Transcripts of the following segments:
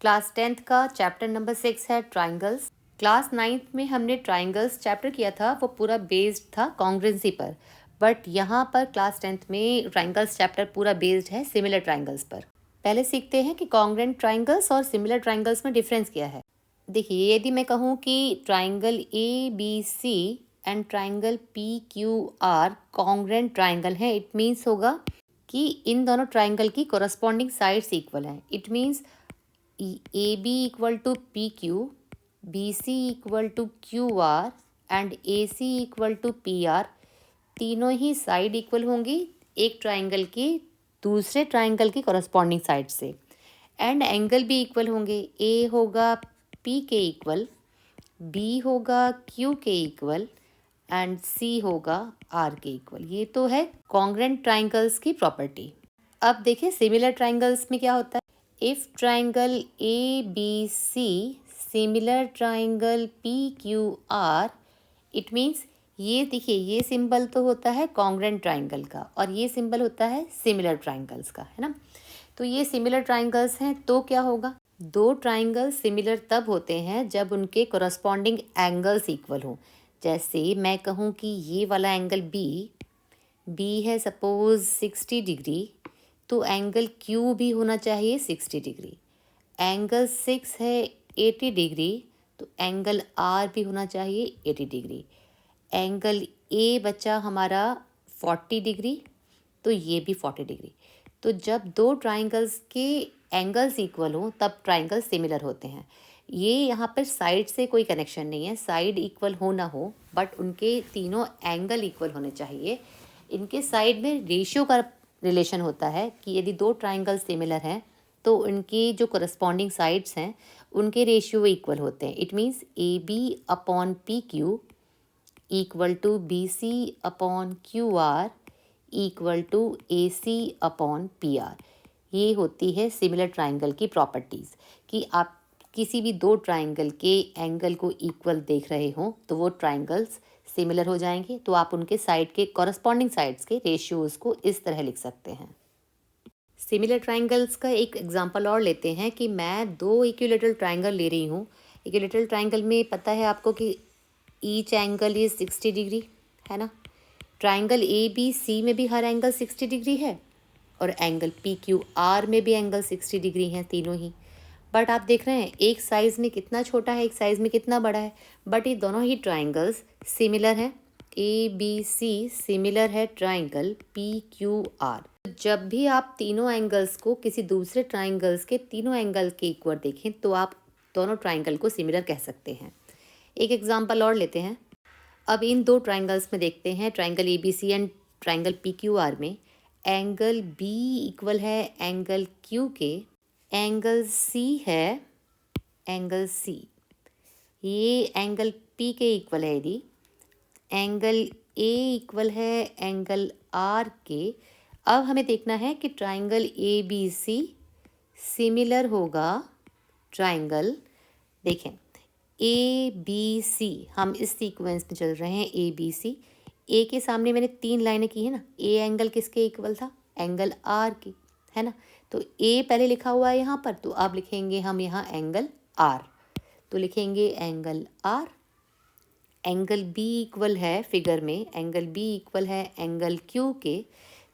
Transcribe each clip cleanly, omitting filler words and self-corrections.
Class 10th का chapter number 6 है triangles. Class 9th में हमने ट्राइंगल्स चैप्टर किया था, वो पूरा बेस्ड था कॉन्ग्रुएंसी पर, बट यहाँ पर क्लास 10th में ट्राइंगल्स चैप्टर पूरा बेस्ड है सिमिलर ट्राइंगल्स पर। पहले सीखते हैं कि कॉन्ग्रुएंट ट्राइंगल्स और सिमिलर ट्राइंगल्स में डिफरेंस क्या है। देखिए, यदि मैं कहूँ कि triangle ABC and triangle PQR congruent triangle है, इट मीन्स होगा कि इन दोनों ट्राइंगल की कोरस्पॉन्डिंग साइड्स इक्वल हैं। It means AB equal to PQ, BC equal to QR and AC equal to PR। तीनों ही साइड इक्वल होंगी एक ट्राइंगल की दूसरे ट्राइंगल की कोरस्पॉन्डिंग साइड से, एंड एंगल भी इक्वल होंगे। A होगा P के इक्वल, B होगा Q के इक्वल एंड C होगा R के इक्वल। ये तो है कॉन्ग्रुएंट ट्राइंगल्स की प्रॉपर्टी। अब देखिए सिमिलर ट्राइंगल्स में क्या होता है। If triangle ABC similar triangle PQR, it means ये देखिए, ये सिंबल तो होता है कॉन्ग्रुएंट ट्राइंगल का और ये सिंबल होता है सिमिलर ट्राइंगल्स का, है ना। तो ये सिमिलर ट्राइंगल्स हैं, तो क्या होगा, दो ट्राइंगल सिमिलर तब होते हैं जब उनके कोरस्पॉन्डिंग एंगल्स इक्वल हों। जैसे मैं कहूँ कि ये वाला एंगल B है सपोज 60 डिग्री, तो एंगल Q भी होना चाहिए 60 डिग्री। एंगल 6 है 80 डिग्री, तो एंगल R भी होना चाहिए 80 डिग्री। एंगल A बचा हमारा 40 डिग्री, तो ये भी 40 डिग्री। तो जब दो ट्राइंगल्स के एंगल्स इक्वल हों तब ट्राइंगल सिमिलर होते हैं। ये यहाँ पर साइड से कोई कनेक्शन नहीं है, साइड इक्वल हो ना हो, बट उनके तीनों एंगल इक्वल होने चाहिए। इनके साइड में रेशियो का रिलेशन होता है कि यदि दो ट्राइंगल सिमिलर हैं तो उनकी जो करस्पॉन्डिंग साइड्स हैं उनके रेशियो इक्वल होते हैं। It means AB upon PQ equal to BC upon QR equal to AC upon PR। ये होती है सिमिलर ट्राइंगल की प्रॉपर्टीज़ कि आप किसी भी दो ट्राइंगल के एंगल को इक्वल देख रहे हो तो वो ट्राइंगल्स सिमिलर हो जाएंगे, तो आप उनके साइड के कॉरस्पॉन्डिंग साइड्स के रेशियोज़ को इस तरह लिख सकते हैं। सिमिलर ट्राइंगल्स का एक एग्जांपल और लेते हैं कि मैं दो इक्विलेटरल ट्राइंगल ले रही हूँ। इक्विलेटरल ट्राइंगल में पता है आपको कि ईच एंगल इज़ 60 डिग्री, है ना। ट्राइंगल ABC में भी हर एंगल 60 डिग्री है और एंगल PQR में भी एंगल 60 डिग्री हैं तीनों ही। बट आप देख रहे हैं एक साइज़ में कितना छोटा है, एक साइज़ में कितना बड़ा है, बट ये दोनों ही ट्राइंगल्स सिमिलर हैं। ABC सिमिलर है ट्राइंगल PQR। जब भी आप तीनों एंगल्स को किसी दूसरे ट्राइंगल्स के तीनों एंगल के इक्वल देखें तो आप दोनों ट्राइंगल को सिमिलर कह सकते हैं। एक एग्जांपल और लेते हैं। अब इन दो ट्राइंगल्स में देखते हैं, triangle ABC and triangle PQR में एंगल B इक्वल है एंगल Q के, एंगल C है एंगल C, ये एंगल P के इक्वल है। यदि एंगल A इक्वल है एंगल R के, अब हमें देखना है कि ट्राइंगल ABC सिमिलर होगा ट्राइंगल, देखें ABC, हम इस सीक्वेंस में चल रहे हैं ABC। A के सामने मैंने 3 लाइनें की है ना, A एंगल किसके इक्वल था, एंगल R की, है ना। तो A पहले लिखा हुआ है यहाँ पर, तो अब लिखेंगे हम यहाँ एंगल R, तो लिखेंगे angle R। Angle B equal है फिगर में, एंगल B इक्वल है एंगल Q के,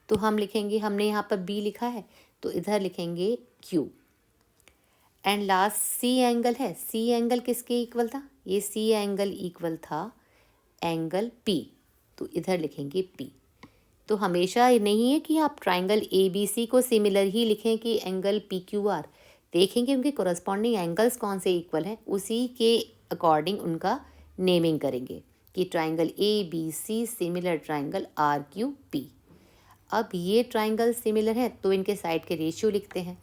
तो हम लिखेंगे, हमने यहाँ पर B लिखा है तो इधर लिखेंगे Q। And last C angle है, C एंगल किसके इक्वल था, ये C एंगल इक्वल था एंगल P, तो इधर लिखेंगे P। तो हमेशा नहीं है कि आप ट्राइंगल ABC को सिमिलर ही लिखें कि एंगल PQR, देखेंगे उनके कोरस्पॉन्डिंग एंगल्स कौन से इक्वल हैं, उसी के अकॉर्डिंग उनका नेमिंग करेंगे कि triangle ABC similar triangle RQP। अब ये ट्राइंगल सिमिलर है तो इनके साइड के रेशियो लिखते हैं।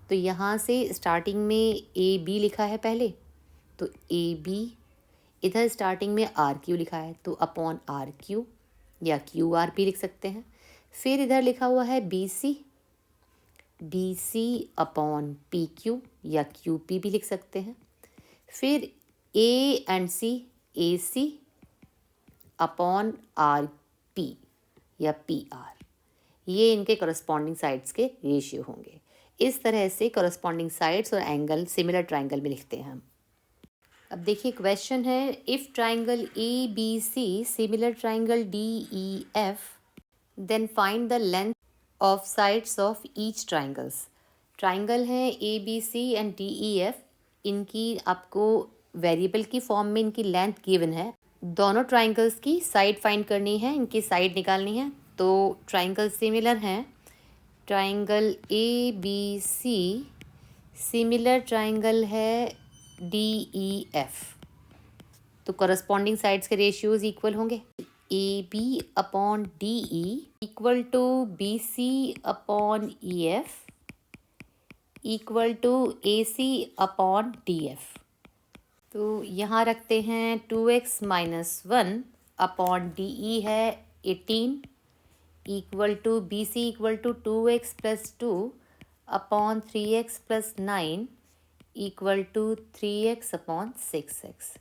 तो यहाँ से स्टार्टिंग में AB लिखा है पहले, तो AB, इधर स्टार्टिंग में RQ लिखा है तो अपॉन RQ या QRP लिख सकते हैं। फिर इधर लिखा हुआ है BC अपॉन PQ या QP भी लिख सकते हैं। फिर A and C AC upon RP या PR, ये इनके करस्पॉन्डिंग साइड्स के रेशियो होंगे। इस तरह से कॉरस्पॉन्डिंग साइड्स और एंगल सिमिलर ट्राइंगल में लिखते हैं हम। अब देखिए क्वेश्चन है, if triangle A B C similar triangle D E F then find the length of sides of each triangles. Triangle है A B C and D E F, इनकी आपको वेरिएबल की फॉर्म में इनकी लेंथ गिवन है। दोनों triangles की side find करनी है, इनकी साइड निकालनी है। तो ट्राइंगल सिमिलर हैं, triangle A B C similar triangle है डी ई एफ, तो करस्पॉन्डिंग साइड्स के रेशियोज इक्वल होंगे। A B upon D E equal to B C upon E F equal to A C upon D F. तो यहाँ रखते हैं 2x minus 1 upon D E है 18 equal to B C equal to 2x plus 2 upon 3x plus 9 equal to 3x upon 6x।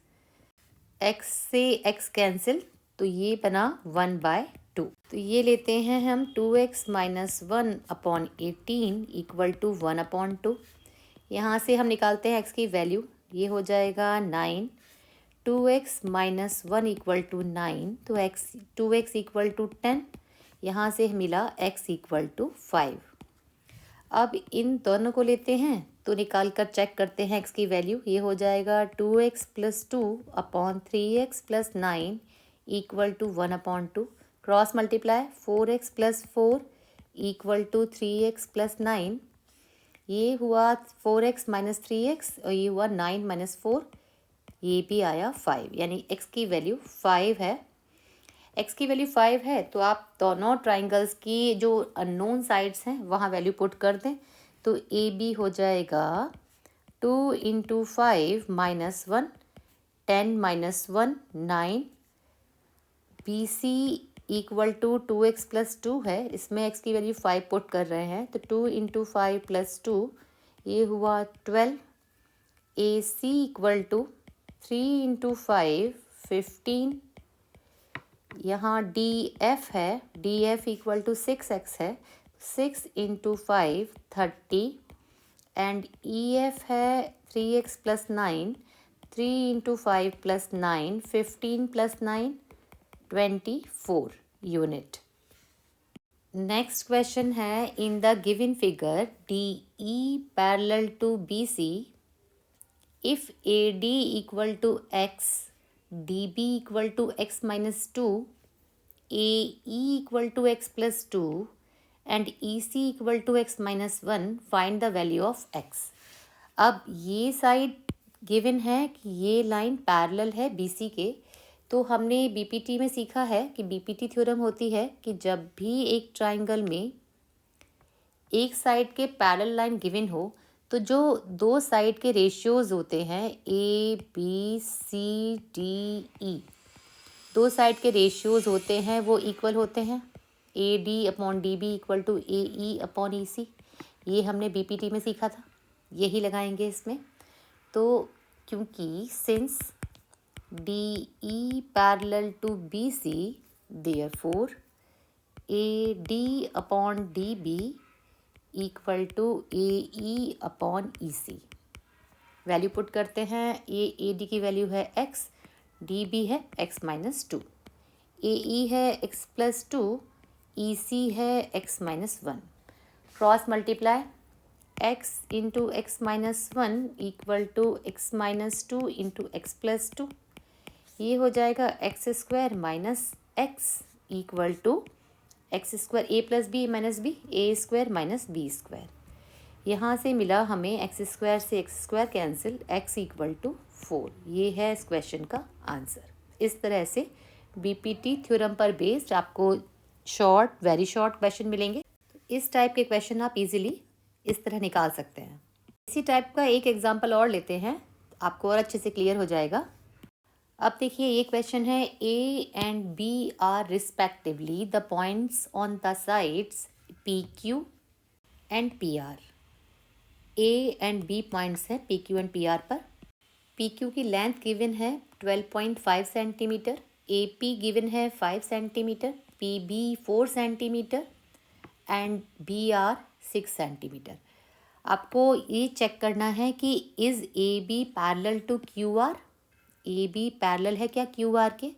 x से x cancel, तो ये बना 1/2। तो ये लेते हैं हम 2x minus 1 upon 18 equal to 1/2। यहाँ से हम निकालते हैं x की वैल्यू, ये हो जाएगा 9। 2x माइनस 1 इक्वल टू 9, तो 2x इक्वल टू 10। यहाँ से मिला x इक्वल टू 5। अब इन दोनों को लेते हैं तो निकाल कर चेक करते हैं x की वैल्यू, ये हो जाएगा 2x plus 2 upon 3x plus 9 equal to 1/2। Cross multiply 4x plus 4 equal to 3x plus 9, ये हुआ 4x माइनस 3x और ये हुआ 9 माइनस 4, ये भी आया 5, यानी x की वैल्यू 5 है। x की वैल्यू 5 है तो आप दोनों ट्राइंगल्स की जो अननोन साइड्स हैं वहाँ वैल्यू पुट कर दें। तो ए बी हो जाएगा 2 into 5 minus 1, 10 minus 1 9। B C equal to 2x plus 2 है, इसमें x की वैल्यू 5 पुट कर रहे हैं, तो 2 इंटू 5 प्लस 2, ये हुआ 12। A C equal to 3 into 5 15। यहाँ डी एफ है, D F equal to 6x है, 6 इंटू 5 30। एंड ई एफ है 3x plus 9, 3 into 5 plus 9 15 plus 9 24 unit. Next question है, in the given figure D E parallel to B C if A D equal to x D B equal to x minus 2 A E equal to x plus 2 and E C equal to x minus 1 find the value of x. अब ये side given है कि ये line parallel है B C के, तो हमने BPT में सीखा है कि बीपीटी थ्योरम होती है कि जब भी एक ट्राइंगल में एक साइड के पैरेलल लाइन गिवन हो तो जो दो साइड के रेशियोज होते हैं ए बी सी डी ई, दो साइड के रेशियोज होते हैं वो इक्वल होते हैं। A D upon D B equal to A E upon E C, ये हमने बीपीटी में सीखा था, यही लगाएंगे इसमें। तो क्योंकि since D E parallel to B C therefore A D upon D B equal to A E upon E C. Value put करते हैं, ए डी की वैल्यू है x, डी बी है x माइनस 2, ए ई है x plus 2, E C है x minus 1। Cross multiply x into x minus 1 equal to x minus 2 into x plus 2, ये हो जाएगा x square minus x equal to x square A plus B minus B, A square minus B square. यहाँ से मिला हमें x square से x square cancel, x equal to 4। ये है इस क्वेश्चन का आंसर। इस तरह से बीपीटी थ्योरम पर बेस्ड आपको शॉर्ट, वेरी शॉर्ट क्वेश्चन मिलेंगे। इस टाइप के क्वेश्चन आप इजीली इस तरह निकाल सकते हैं। इसी टाइप का एक एग्जांपल और लेते हैं, आपको और अच्छे से क्लियर हो जाएगा। अब देखिए ये क्वेश्चन है, A and B are respectively the points on the sides P Q and P R. A and B points हैं P Q and P R पर। पी क्यू की लेंथ गिवन है 12.5 सेंटीमीटर, ए पी गिवन है 5 centimetre, P B 4 centimetre and B R 6 centimetre. आपको ये check करना है कि is A B parallel to Q R, A B parallel है क्या क्यू आर के,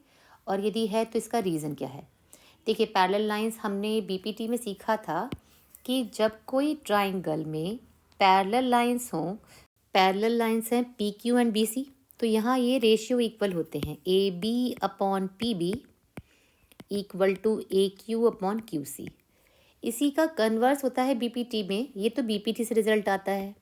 और यदि है तो इसका रीज़न क्या है। देखिए पैरेलल लाइंस हमने बीपीटी में सीखा था कि जब कोई ट्राइंगल में पैरेलल लाइंस हों, पैरेलल लाइंस हैं P Q and B C, तो यहाँ ये रेशियो इक्वल होते हैं, A B upon P B equal to A Q upon Q C. इसी का कन्वर्स होता है बीपीटी में, ये तो बीपीटी से रिजल्ट आता है।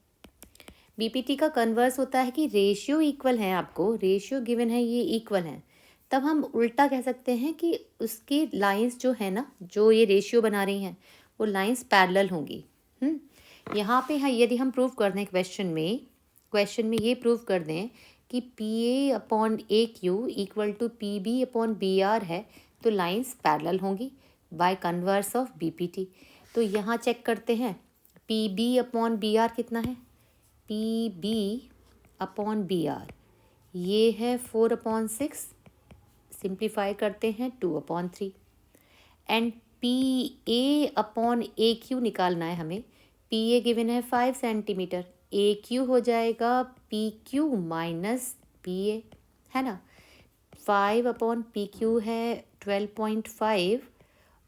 बीपीटी का कन्वर्स होता है कि रेशियो इक्वल है, आपको रेशियो गिवन है ये इक्वल है, तब हम उल्टा कह सकते हैं कि उसकी लाइंस जो है ना, जो ये रेशियो बना रही हैं वो लाइंस पैरेलल होंगी। यहाँ पे है, यदि हम प्रूव कर दें क्वेश्चन में ये प्रूव कर दें कि P A upon A Q equal to P B upon B R है, तो लाइंस पैरेलल होंगी बाय कन्वर्स ऑफ बीपीटी। तो यहाँ चेक करते हैं, P B upon B R कितना है, P B upon B R ये है 4/6, सिंप्लीफाई करते हैं 2/3, and P A upon A Q निकालना है हमें। पी ए गिवन है 5 सेंटीमीटर, ए क्यू हो जाएगा P Q minus P A, है ना। 5 अपॉन पी क्यू है 12.5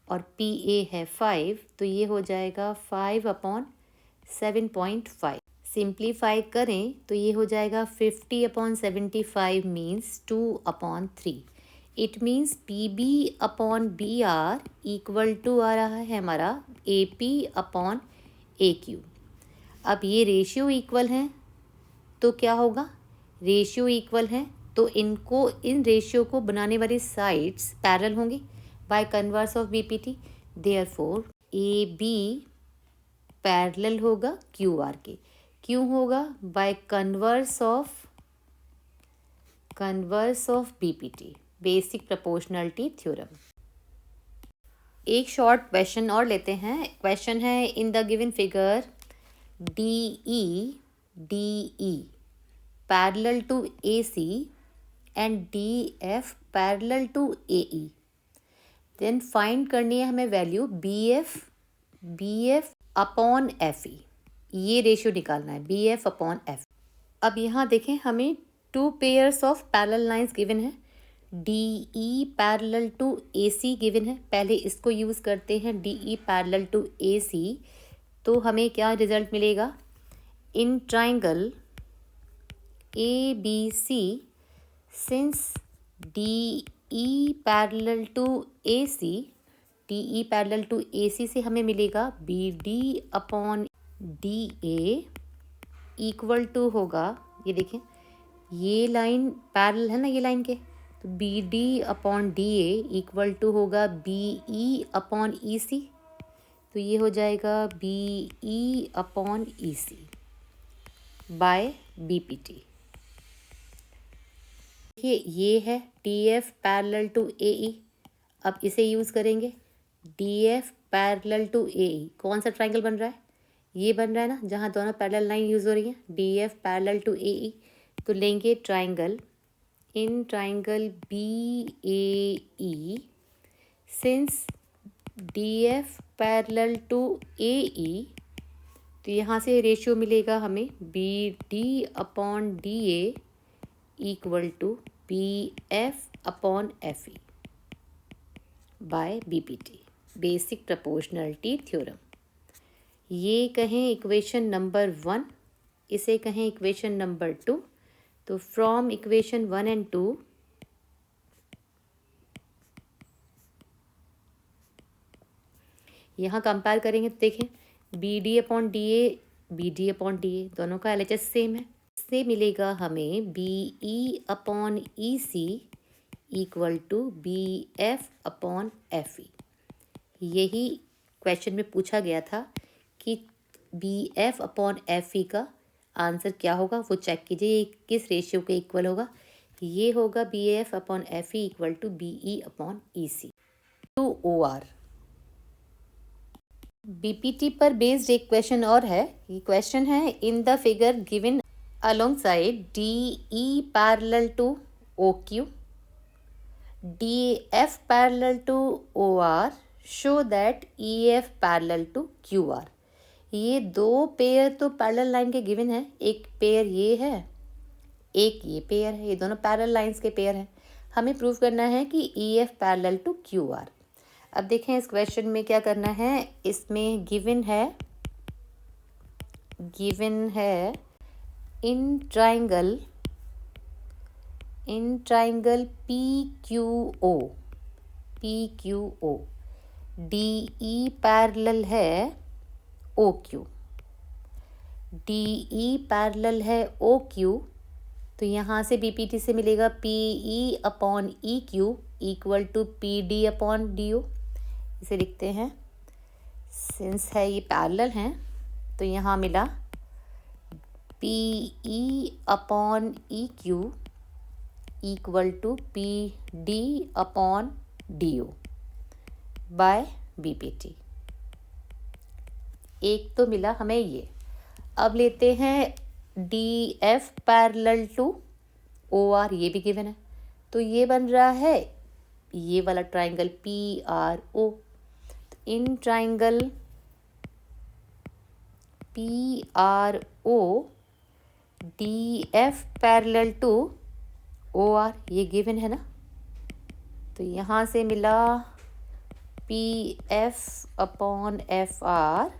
और पी ए है 5, तो ये हो जाएगा 5/7.5। सिंप्लीफाई करें तो ये हो जाएगा 50/75 means 2/3। It means P B upon B R equal to आ रहा है हमारा A P upon A Q. अब ये रेशियो इक्वल हैं तो क्या होगा, रेशियो इक्वल हैं तो इन रेशियो को बनाने वाली साइड्स पैरेलल होंगी by converse of BPT. Therefore A B parallel होगा क्यू आर के, क्यों होगा, by converse of BPT, basic proportionality theorem. एक शॉर्ट क्वेश्चन और लेते हैं। क्वेश्चन है, in the given figure D E parallel to A C and D F parallel to A E, then find करनी है हमें value B F upon F E, ये ratio निकालना है बी एफ अपॉन एफ। अब यहाँ देखें, हमें 2 pairs of parallel lines given है, D E parallel to A C given है। पहले इसको यूज़ करते हैं, D E parallel to A C, तो हमें क्या रिजल्ट मिलेगा, in triangle A B C since D E parallel to A C, D E parallel to A C से हमें मिलेगा B D upon D A equal to होगा, ये देखें ये लाइन पैरेलल है ना ये लाइन के, तो B D upon D A equal to होगा B E upon E C, तो ये हो जाएगा B E upon E C by B P T. देखिए ये है D F parallel to A E, अब इसे यूज़ करेंगे, D F parallel to A E, कौन सा ट्राइंगल बन रहा है, ये बन रहा है ना, जहाँ दोनों पैरेलल लाइन यूज़ हो रही हैं, D F parallel to A E. तो लेंगे triangle, in triangle B A E since D F parallel to A E, तो यहाँ से रेशियो मिलेगा हमें B D upon D A equal to B F upon F E by B P T, basic proportionality theorem. ये कहें equation number 1, इसे कहें equation number 2। तो फ्रॉम इक्वेशन 1 एंड 2 यहाँ कंपेयर करेंगे तो देखें B D upon D A दोनों का LHS सेम है, इससे मिलेगा हमें B E upon E C equal to B F upon F E. यही क्वेश्चन में पूछा गया था कि B F upon F E का आंसर क्या होगा, वो चेक कीजिए किस रेशियो के इक्वल होगा। ये होगा B F upon F E equal to B E upon E C to O R. BPT पर बेस्ड एक क्वेश्चन और है, ये क्वेश्चन है, in the figure given alongside D E parallel to O Q, D F parallel to O R, show that E F parallel to Q R. ये दो pair तो parallel line के given है, एक पेयर ये है, एक ये पेयर है, ये दोनों पैरेलल लाइंस के पेयर हैं। हमें प्रूव करना है कि E F parallel to Q R. अब देखें इस क्वेश्चन में क्या करना है। इसमें गिवन है in triangle P Q O D E parallel है O Q, D E parallel है ओ क्यू। तो यहाँ से बीपीटी से मिलेगा P E upon E Q equal to P D upon D O. इसे लिखते हैं, सिंस है ये पैरेलल हैं तो यहाँ मिला P E upon E Q equal to P D upon D O by BPT. एक तो मिला हमें ये। अब लेते हैं D F parallel to O R, ये भी गिवन है। तो ये बन रहा है ये वाला triangle P R O. In triangle P R O D F parallel to O R, ये गिवन है ना। तो यहाँ से मिला P F upon F R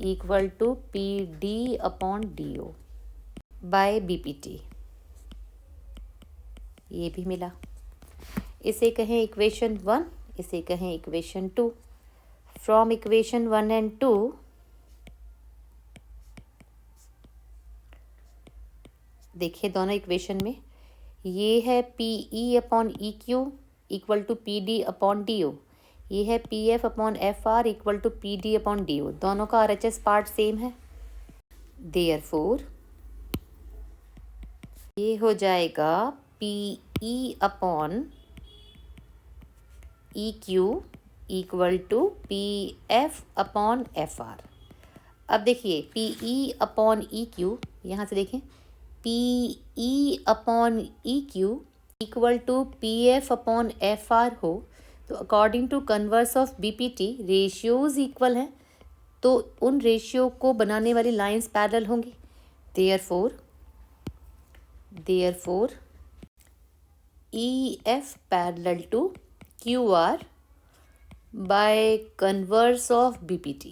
equal to P D upon D O by BPT, ये भी मिला। इसे कहें इक्वेशन 1, इसे कहें इक्वेशन 2। फ्रॉम इक्वेशन 1 एंड 2 देखिए दोनों इक्वेशन में ये है P E upon E Q equal to P D upon D O, ये है P F upon F R equal to P D upon D O. दोनों का R H S part same है, देयरफॉर ये हो जाएगा P E upon E Q equal to P F upon F R. अब देखिए P E upon E Q, यहाँ से देखें P E upon E Q equal to P F upon F R हो तो according to converse of BPT ratios equal हैं, तो उन रेशियो को बनाने वाली लाइंस पैरेलल होंगी। Therefore E F parallel to Q R by converse of BPT,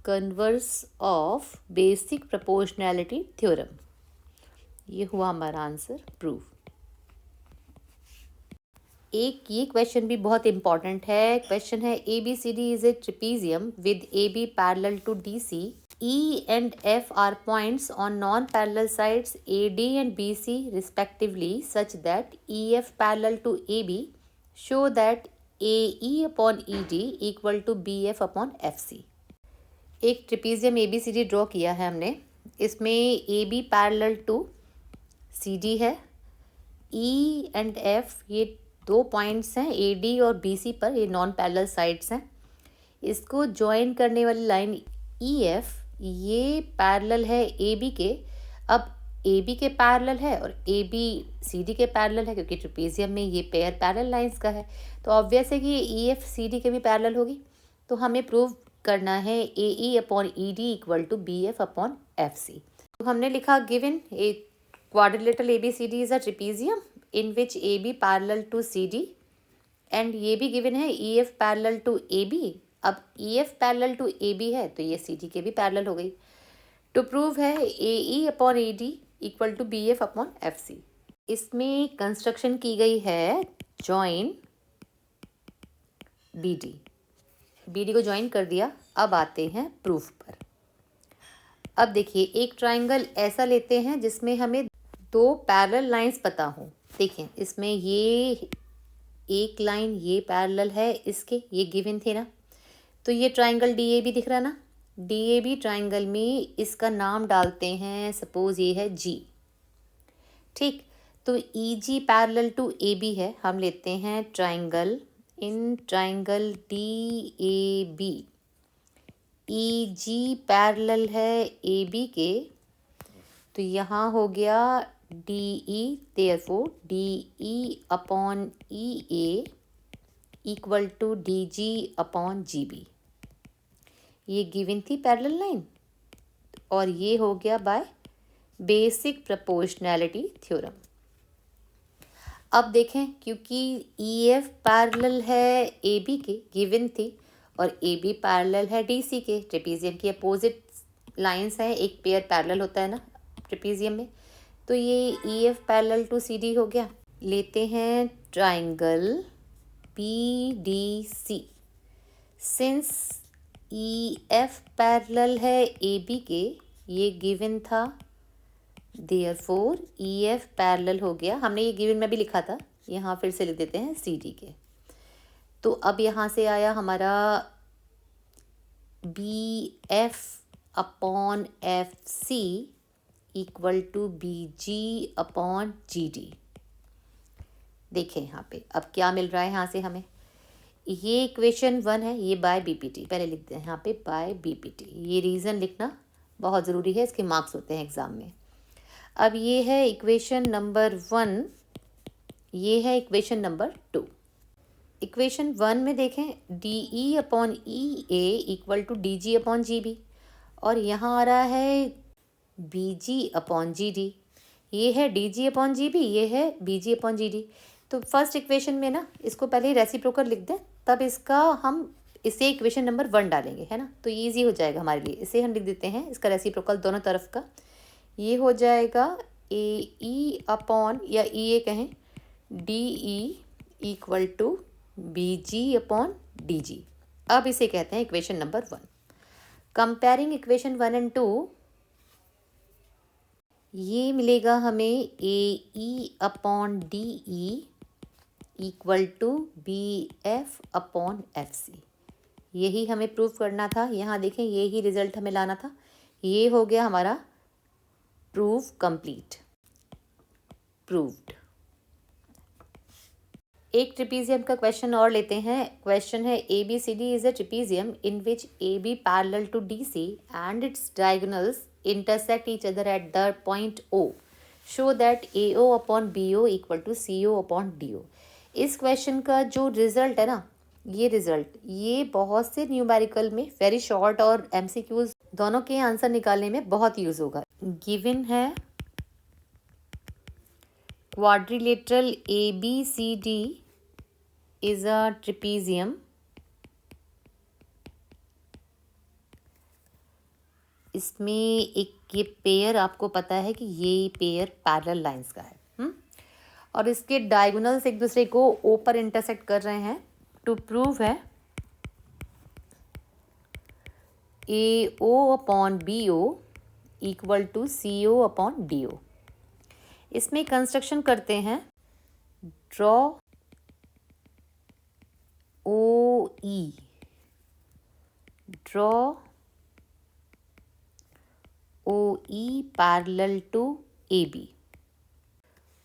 converse of basic proportionality theorem. ये हुआ हमारा आंसर प्रूफ। एक ये क्वेश्चन भी बहुत इंपॉर्टेंट है। क्वेश्चन है A B C D is a trapezium with A B parallel to D C, E and F are points on non parallel sides A D and B C respectively such that E F parallel to A B show that A E upon E D equal to B F upon F C. एक trapezium A B C D draw किया है हमने। इसमें A B parallel to C D है, ई and F ये दो points हैं A D और बी सी पर, ये नॉन पैरेलल साइड्स हैं। इसको ज्वाइन करने वाली लाइन ई एफ ये पैरेलल है ए बी के। अब ए बी के पैरेलल है और ए बी सी डी के पैरेलल है, क्योंकि ट्रिपीजियम में ये पेयर पैरेलल लाइंस का है, तो ऑब्वियस है कि ई एफ सी डी के भी पैरेलल होगी। तो हमें प्रूव करना है A E upon E D equal to B F upon F C. तो हमने लिखा given a quadrilateral A B C D is a trapezium in which AB parallel to CD and ये भी given है EF parallel to AB। अब EF parallel to AB है तो ये CD के भी parallel हो गई। to prove है AE upon AD equal to BF upon FC। इसमें कंस्ट्रक्शन की गई है join BD, BD को ज्वाइन कर दिया। अब आते हैं प्रूफ पर। अब देखिए एक ट्राइंगल ऐसा लेते हैं जिसमें हमें दो पैरेलल लाइंस पता हो। देखें इसमें ये एक लाइन ये पैरेलल है इसके, ये गिवन थे ना। तो ये ट्राइंगल डी ए बी दिख रहा है ना, डी ए बी ट्राइंगल में इसका नाम डालते हैं, सपोज ये है जी, ठीक। तो E G parallel to A B है, हम लेते हैं triangle, in triangle D A B E G parallel है ए बी के। तो यहाँ हो गया D E, therefore D E upon E A equal to D G upon G B. ये गिवन थी पैरेलल लाइन, और ये हो गया बाय बेसिक प्रोपोर्शनैलिटी थ्योरम। अब देखें, क्योंकि ई एफ पैरेलल है ए बी के, गिवन थी, और ए बी पैरेलल है डी सी के, ट्रेपीजियम की अपोजिट लाइंस हैं, एक पेयर पैरेलल होता है ना ट्रेपीजियम में, तो ये E F parallel to C D हो गया। लेते हैं triangle B D C. Since E F parallel है ए बी के, ये गिवन था, देयरफॉर ई एफ पैरेलल हो गया, हमने ये गिवन में भी लिखा था, यहाँ फिर से लिख देते हैं सी डी के। तो अब यहाँ से आया हमारा B F upon F C equal to B G upon G D. देखें यहाँ पे अब क्या मिल रहा है यहाँ से हमें, ये इक्वेशन 1 है, ये बाय बीपीटी, पहले लिखते हैं यहाँ पे बाय बीपीटी, ये रीज़न लिखना बहुत ज़रूरी है, इसके मार्क्स होते हैं एग्ज़ाम में। अब ये है इक्वेशन नंबर 1, ये है इक्वेशन नंबर 2। इक्वेशन 1 में देखें D E upon E A equal to D G upon G B, और यहाँ आ रहा है B G upon G D, ये है D G upon G B, ये है B G upon G D. तो फर्स्ट इक्वेशन में ना इसको पहले रेसिप्रोकल लिख दें, तब इसका हम इसे इक्वेशन नंबर 1 डालेंगे, है ना, तो ईजी हो जाएगा हमारे लिए। इसे हम लिख देते हैं इसका रेसिप्रोकल दोनों तरफ का, ये हो जाएगा ए ई अपॉन, या ई ए कहें, D E equal to B G upon D G. अब इसे कहते हैं equation number 1। Comparing equation 1 and 2, ये मिलेगा हमें A E upon D E equal to B F upon F C, यही हमें प्रूव करना था। यहाँ देखें यही रिजल्ट हमें लाना था, ये हो गया हमारा प्रूव कंप्लीट, प्रूव्ड। एक ट्रिपीजियम का क्वेश्चन और लेते हैं। क्वेश्चन है A B C D is a trapezium in which A B parallel to D C and its diagonals intersect each other at the point O. Show that AO upon BO equal to CO upon DO. इस क्वेश्चन का जो result है ना, ये result ये बहुत से न्यूमेरिकल में वेरी शॉर्ट और एमसीक्यूज दोनों के आंसर निकालने में बहुत यूज होगा। गिवन है quadrilateral ABCD is a trapezium, इसमें एक ये पेयर आपको पता है कि ये पेयर पैरेलल लाइंस का है, और इसके डायगोनल्स एक दूसरे को ओ पर इंटरसेक्ट कर रहे हैं। टू प्रूव है A O upon B O equal to C O upon D O. इसमें कंस्ट्रक्शन करते हैं, draw O E, draw O E parallel to A B.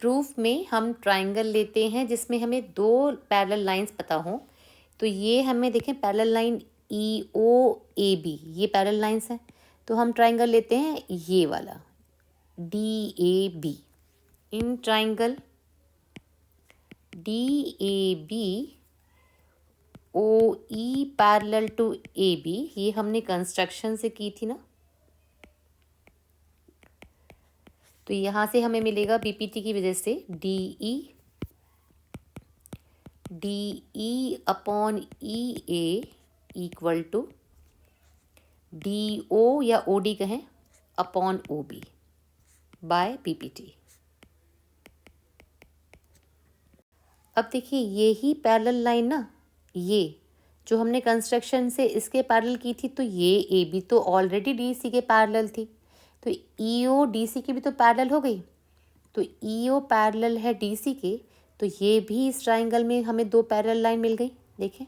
Proof में हम ट्राइंगल लेते हैं जिसमें हमें दो पैरेलल लाइंस पता हों, तो ये हमें देखें parallel line E O A B, ये पैरेलल लाइंस हैं, तो हम ट्राइंगल लेते हैं ये वाला D A B. In triangle D A B O E parallel to A B, ये हमने कंस्ट्रक्शन से की थी ना, तो यहाँ से हमें मिलेगा बीपीटी की वजह से D E upon E A equal to D O या ओ डी कहें upon O B by BPT. अब देखिए यही पैरेलल लाइन ना, ये जो हमने कंस्ट्रक्शन से इसके पैरेलल की थी, तो ये ए बी तो ऑलरेडी डी सी के पैरेलल थी, तो ई ओ डी सी की भी तो पैरेलल हो गई, तो ई ओ पैरेलल है डी सी के, तो ये भी इस ट्राइंगल में हमें दो पैरेलल लाइन मिल गई। देखें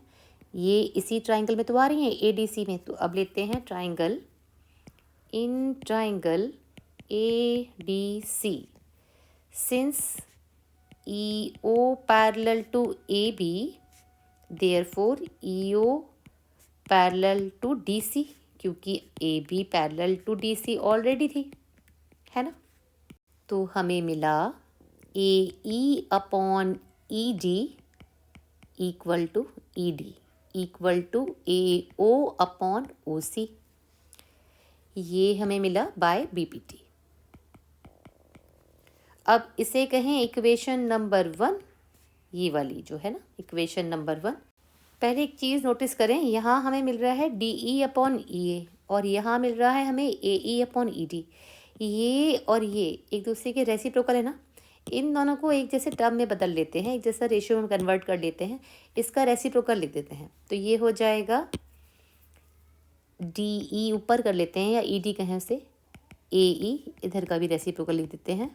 ये इसी ट्राइंगल में तो आ रही हैं ए डी सी में। तो अब लेते हैं triangle, in triangle A D C, since E O parallel to A B, therefore E O parallel to D C, क्योंकि A B parallel to D C already थी, है ना। तो हमें मिला A E upon E D equal to E D, equal to AO upon OC। ये हमें मिला बाय BPT। अब इसे कहें इक्वेशन नंबर 1, ये वाली जो है ना इक्वेशन नंबर 1। पहले एक चीज़ नोटिस करें, यहाँ हमें मिल रहा है DE अपॉन EA और यहाँ मिल रहा है हमें AE अपॉन ED। ये और ये एक दूसरे के रेसिप्रोकल है ना, इन दोनों को एक जैसे टर्म में बदल लेते हैं, एक जैसा रेशियो में कन्वर्ट कर लेते हैं, इसका रेसिप्रोकल लिख देते हैं। तो ये हो जाएगा DE ऊपर कर लेते हैं या ED कहें उसे, AE इधर का भी रेसिप्रोकल लिख देते हैं,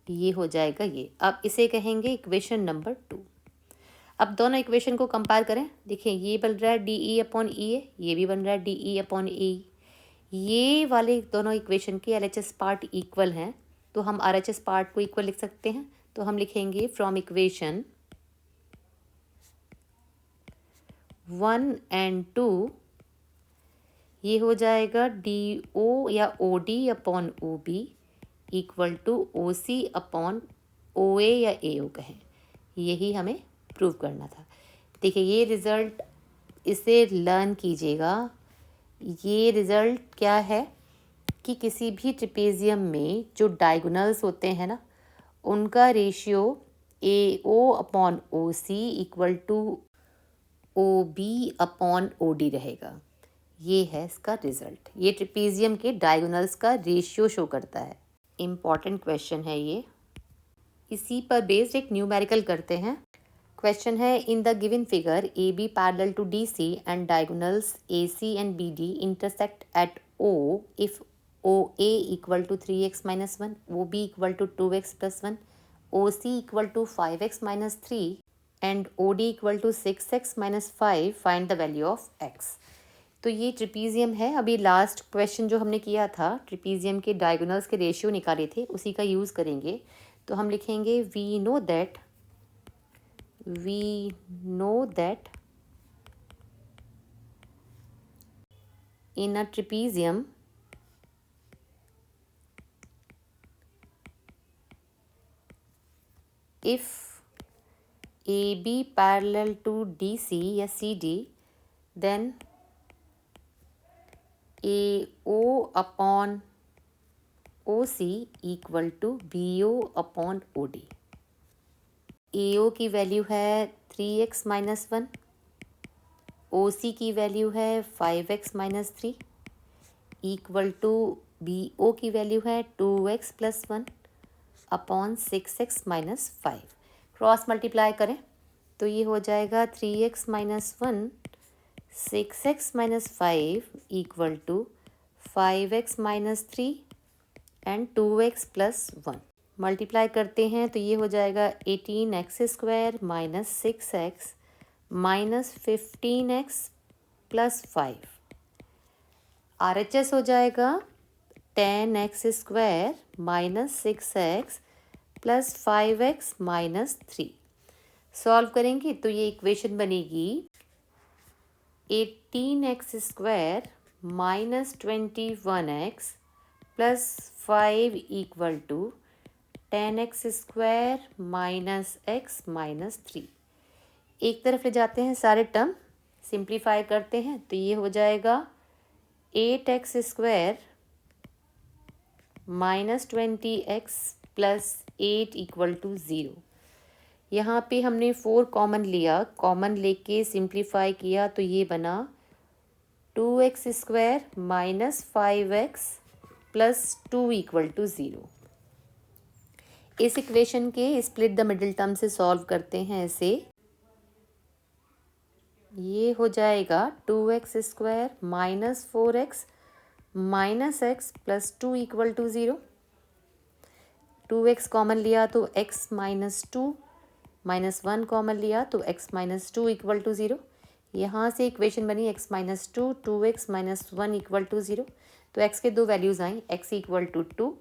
ये हो जाएगा ये। अब इसे कहेंगे इक्वेशन नंबर 2। अब दोनों इक्वेशन को कंपेयर करें, देखिए ये बन रहा है DE अपॉन EA, ये भी बन रहा है DE अपॉन AE। ये वाले दोनों इक्वेशन के LHS पार्ट इक्वल हैं, तो हम RHS पार्ट को इक्वल लिख सकते हैं। तो हम लिखेंगे फ्रॉम इक्वेशन 1 एंड 2, ये हो जाएगा DO या OD upon OB equal to OC upon OA या AO कहें। यही हमें प्रूव करना था। देखिए ये रिज़ल्ट, इसे लर्न कीजिएगा। ये रिज़ल्ट क्या है कि किसी भी ट्रेपेजियम में जो डायगोनल्स होते हैं ना, उनका ratio AO upon OC equal to OB upon OD रहेगा। ये है इसका रिज़ल्ट। ये ट्रेपेजियम के डायगोनल्स का रेशियो शो करता है। इम्पॉर्टेंट क्वेश्चन है ये। इसी पर बेस्ड एक न्यूमेरिकल करते हैं। क्वेश्चन है, in the given figure AB parallel to DC and diagonals AC and BD intersect at O if OA equal to 3x minus 1, OB equal to 2x plus 1, OC equal to 5x minus 3 and OD equal to 6x minus 5, find the value of x। तो ये trapezium है। अभी last question जो हमने किया था, trapezium के diagonals के रेशियो निकाले थे, उसी का यूज़ करेंगे। तो हम लिखेंगे we know that in a trapezium if AB parallel to DC या CD, then AO upon OC equal to BO upon OD। AO की वैल्यू है 3x माइनस 1, OC की वैल्यू है 5x minus 3 equal to BO की value है 2x plus 1 upon 6x minus 5। Cross multiply करें तो ये हो जाएगा 3x minus 1 6x minus 5 equal to 5x minus 3 and 2x plus 1। Multiply करते हैं तो ये हो जाएगा 18x square minus 6x minus 15x plus 5। RHS हो जाएगा 10x square minus 6x plus 5x minus 3। Solve करेंगे तो ये इक्वेशन बनेगी 18x square minus 21x plus 5 equal to 10x square minus x minus 3। एक तरफ ले जाते हैं सारे टर्म, सिंप्लीफाई करते हैं तो ये हो जाएगा 8x square minus 20x plus 8 equal to 0। यहाँ पे हमने 4 कॉमन लिया, कॉमन लेके सिंप्लीफाई किया तो ये बना 2x square minus 5x plus 2 equal to 0। इस इक्वेशन के स्प्लिट द मिडिल टर्म से सॉल्व करते हैं ऐसे। ये हो जाएगा 2x square minus 4x minus x plus 2 equal to 0। 2x common लिया तो x माइनस 2, माइनस 1 कॉमन लिया तो x माइनस 2 इक्वल टू 0। यहाँ से इक्वेशन बनी x minus 2 2x minus 1 equal to 0। तो x के दो वैल्यूज़ आई, x इक्वल टू 2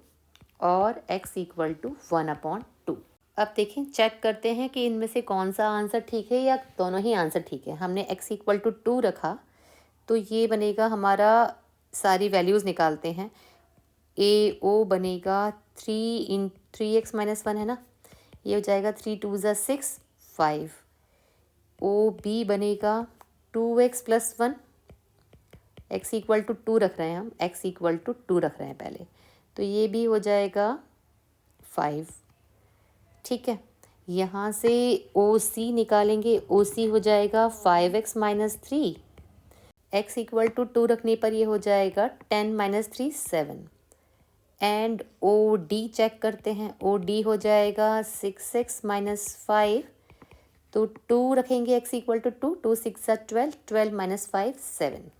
और x इक्वल टू 1 अपॉन 2। अब देखें, चेक करते हैं कि इनमें से कौन सा आंसर ठीक है या दोनों ही आंसर ठीक है। हमने x इक्वल टू 2 रखा तो ये बनेगा हमारा, सारी वैल्यूज़ निकालते हैं। AO बनेगा 3x माइनस 1 है ना, ये हो जाएगा 3 2 ज़ा 6 5। OB बनेगा 2x+1, x इक्वल टू 2 रख रहे हैं हम, x इक्वल टू 2 रख रहे हैं पहले, तो ये भी हो जाएगा 5। ठीक है, यहाँ से OC निकालेंगे, OC हो जाएगा 5x-3, x इक्वल टू 2 रखने पर ये हो जाएगा 10-3 7। एंड OD चेक करते हैं, OD हो जाएगा 6x-5, तो 2 रखेंगे x इक्वल टू 2, 2 6 12, 12-5 7।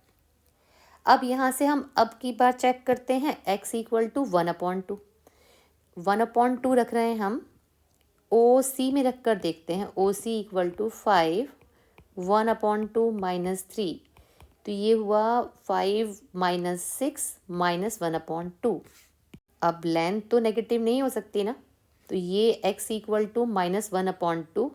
अब यहाँ से हम अब की बार चेक करते हैं, x इक्वल टू 1/2, 1/2 रख रहे हैं हम, OC में रख कर देखते हैं, OC इक्वल टू 5, 1/2 -3, तो ये हुआ 5 -6 -1/2। अब लेंथ तो नेगेटिव नहीं हो सकती ना, तो ये x इक्वल टू -1/2,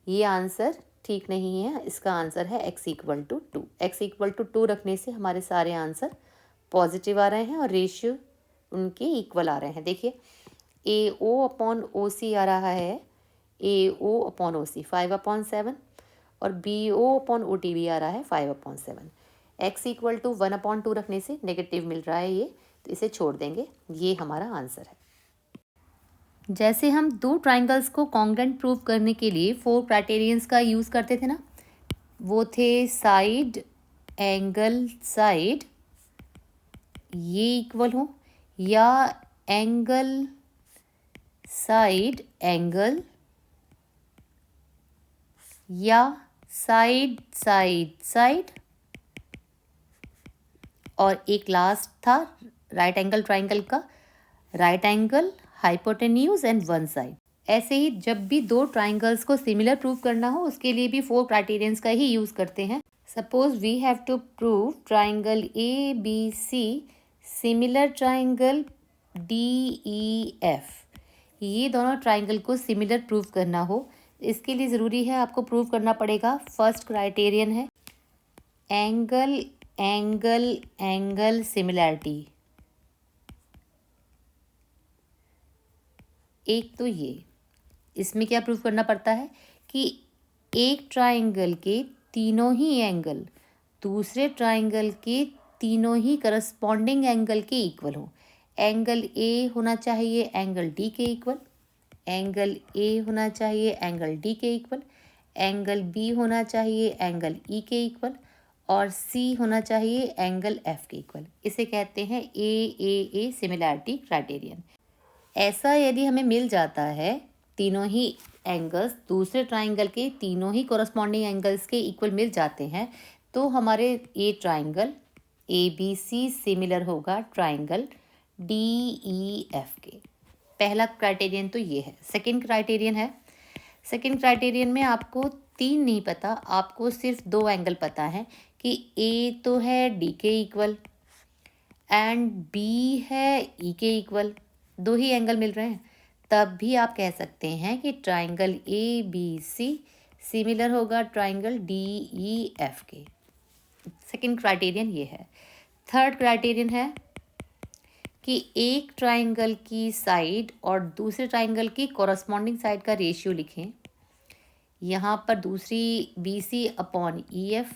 ये आंसर ठीक नहीं है, इसका आंसर है x equal to 2। x equal to 2 रखने से हमारे सारे आंसर पॉजिटिव आ रहे हैं और रेशियो उनके इक्वल आ रहे हैं। देखिए AO/OC आ रहा है, AO/OC 5/7, और BO/OT भी आ रहा है 5/7। x इक्वल टू 1/2 रखने से नेगेटिव मिल रहा है ये, तो इसे छोड़ देंगे, ये हमारा आंसर है। जैसे हम दो ट्राइंगल्स को कॉन्ग्रुएंट प्रूव करने के लिए 4 क्राइटेरियंस का यूज़ करते थे ना, वो थे साइड, एंगल, साइड ये इक्वल हो, या एंगल, साइड, एंगल, या साइड, साइड, साइड, और एक लास्ट था राइट एंगल ट्राइंगल का, right angle, hypotenuse and one side. ऐसे ही जब भी दो ट्राइंगल्स को सिमिलर प्रूव करना हो उसके लिए भी 4 क्राइटेरियंस का ही यूज़ करते हैं। Suppose we have to prove triangle ABC similar triangle DEF, ये दोनों ट्राइंगल को सिमिलर प्रूव करना हो, इसके लिए ज़रूरी है आपको प्रूव करना पड़ेगा, फर्स्ट क्राइटेरियन है एंगल, एंगल, एंगल सिमिलैरिटी। एक तो ये, इसमें क्या प्रूव करना पड़ता है कि एक ट्राइंगल के तीनों ही एंगल दूसरे ट्राइंगल के तीनों ही करस्पॉन्डिंग एंगल के इक्वल हो। एंगल A होना चाहिए एंगल D के इक्वल, एंगल A होना चाहिए एंगल D के इक्वल, एंगल B होना चाहिए एंगल E के इक्वल, और C होना चाहिए एंगल F के इक्वल। इसे कहते हैं AAA सिमिलैरिटी क्राइटेरियन। ऐसा यदि हमें मिल जाता है, तीनों ही एंगल्स दूसरे ट्राइंगल के तीनों ही कोरस्पॉन्डिंग एंगल्स के इक्वल मिल जाते हैं, तो हमारे ये ट्राइंगल ABC सिमिलर होगा ट्राइंगल DEF के। पहला क्राइटेरियन तो ये है। सेकंड क्राइटेरियन है, सेकंड क्राइटेरियन में आपको 3 नहीं पता, आपको सिर्फ 2 एंगल पता है कि A तो है D के इक्वल एंड B है E के इक्वल, 2 ही एंगल मिल रहे हैं, तब भी आप कह सकते हैं कि ट्राइंगल ABC सिमिलर होगा ट्राइंगल DEF के। सेकंड क्राइटेरियन ये है। थर्ड क्राइटेरियन है कि एक ट्राइंगल की साइड और दूसरे ट्राइंगल की कॉरस्पॉन्डिंग साइड का रेशियो लिखें। यहाँ पर दूसरी BC/EF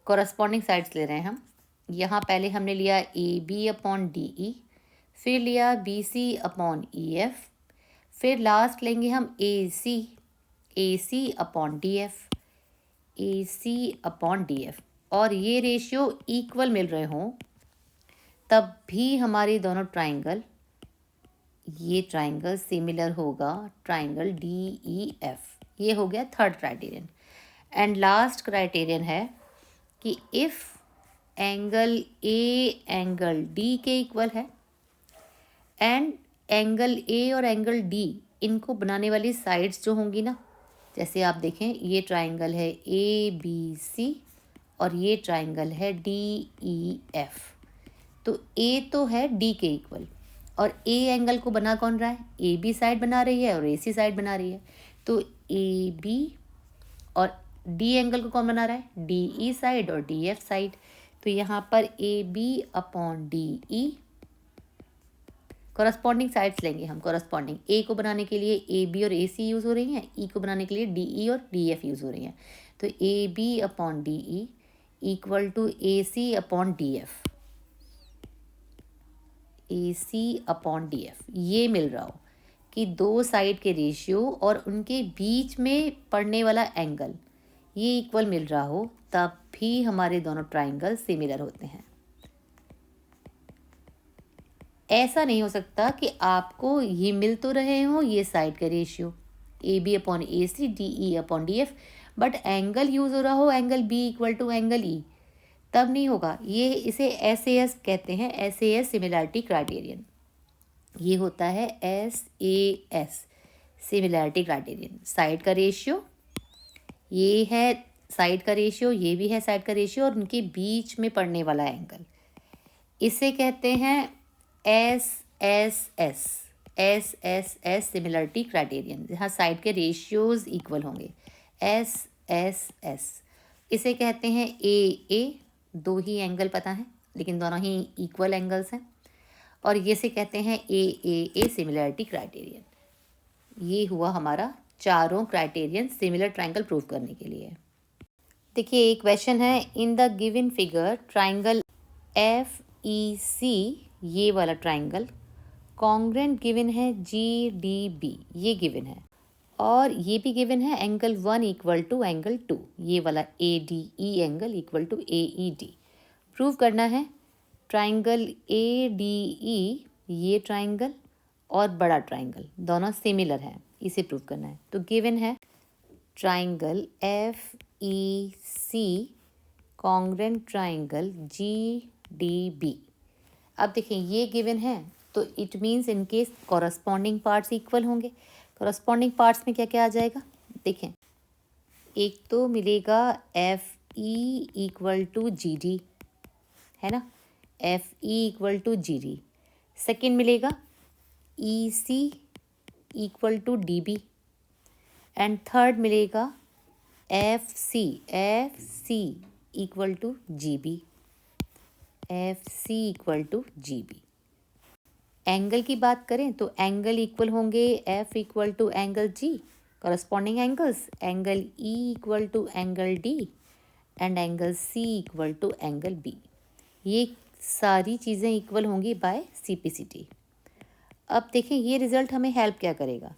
कॉरस्पॉन्डिंग साइड्स ले रहे हैं हम। यहाँ पहले हमने लिया AB/DE, फिर लिया BC/EF, फिर लास्ट लेंगे हम AC/DF, AC/DF, और ये रेशियो इक्वल मिल रहे हों, तब भी हमारी दोनों ट्राइंगल, ये ट्राइंगल सिमिलर होगा ट्राइंगल DEF। ये हो गया third criterion. And last criterion है कि if angle A angle D के इक्वल है एंड एंगल A और एंगल D इनको बनाने वाली साइड्स जो होंगी ना, जैसे आप देखें ये ट्राइंगल है ABC और ये ट्राइंगल है DEF, तो A तो है D के इक्वल और A एंगल को बना कौन रहा है, AB साइड बना रही है और AC साइड बना रही है, तो AB और D एंगल को कौन बना रहा है, DE साइड और DF साइड, तो यहाँ पर AB/DE कॉरस्पॉन्डिंग साइड्स लेंगे हम। कॉरस्पॉन्डिंग ए को बनाने के लिए ए बी और ए सी यूज़ हो रही हैं, ई को बनाने के लिए डी ई और डी एफ यूज़ हो रही हैं। तो A B upon D E equal to A C upon D F, A C upon D F. ये मिल रहा हो कि दो साइड के रेशियो और उनके बीच में पड़ने वाला एंगल ये इक्वल मिल रहा हो, तब भी हमारे दोनों ट्राइंगल सिमिलर होते हैं। ऐसा नहीं हो सकता कि आपको ये मिल तो रहे हो ये साइड का ratio A B upon A C D E upon D F, but angle use हो रहा हो angle B equal to angle E, तब नहीं होगा। ये इसे SAS कहते हैं, SAS सिमिलैरिटी क्राइटेरियन। ये होता है SAS सिमिलैरिटी क्राइटेरियन। साइड का रेशियो, ये है साइड का रेशियो, ये भी है साइड का रेशियो, और उनके बीच में पड़ने वाला एंगल, इसे कहते हैं SSS सिमिलरिटी क्राइटेरियन, जहाँ साइड के रेशियोज इक्वल होंगे। SSS इसे कहते हैं AA, दो ही एंगल पता है लेकिन दोनों ही इक्वल एंगल्स हैं, और ये से कहते हैं AAA सिमिलरिटी क्राइटेरियन। ये हुआ हमारा चारों क्राइटेरियन सिमिलर ट्राइंगल प्रूव करने के लिए। देखिए एक क्वेश्चन है, in the given figure triangle FEC, ये वाला ट्राइंगल कॉन्ग्रेंट गिवन है GDB, ये गिवन है, और ये भी गिवन है एंगल 1 इक्वल टू एंगल 2, ये वाला ADE angle equal to AED। Prove करना है ट्राइंगल ADE, ये ट्राइंगल और बड़ा ट्राइंगल दोनों सिमिलर हैं, इसे प्रूव करना है। तो गिवन है triangle FEC congruent triangle GDB। अब देखें ये गिवन है तो इट मीन्स इनके कॉरस्पॉन्डिंग पार्ट्स इक्वल होंगे। कॉरस्पॉन्डिंग पार्ट्स में क्या क्या आ जाएगा, देखें एक तो मिलेगा FE इक्वल टू GD, है ना, FE equal to GD। Second मिलेगा EC equal to DB, and third मिलेगा FC equal to GB, FC equal to GB। Angle की बात करें तो एंगल इक्वल होंगे F equal to angle G, corresponding angles angle E equal to angle D and angle C equal to angle B। ये सारी चीज़ें equal होंगी bye CPCT। अब देखें ये रिज़ल्ट हमें हेल्प क्या करेगा।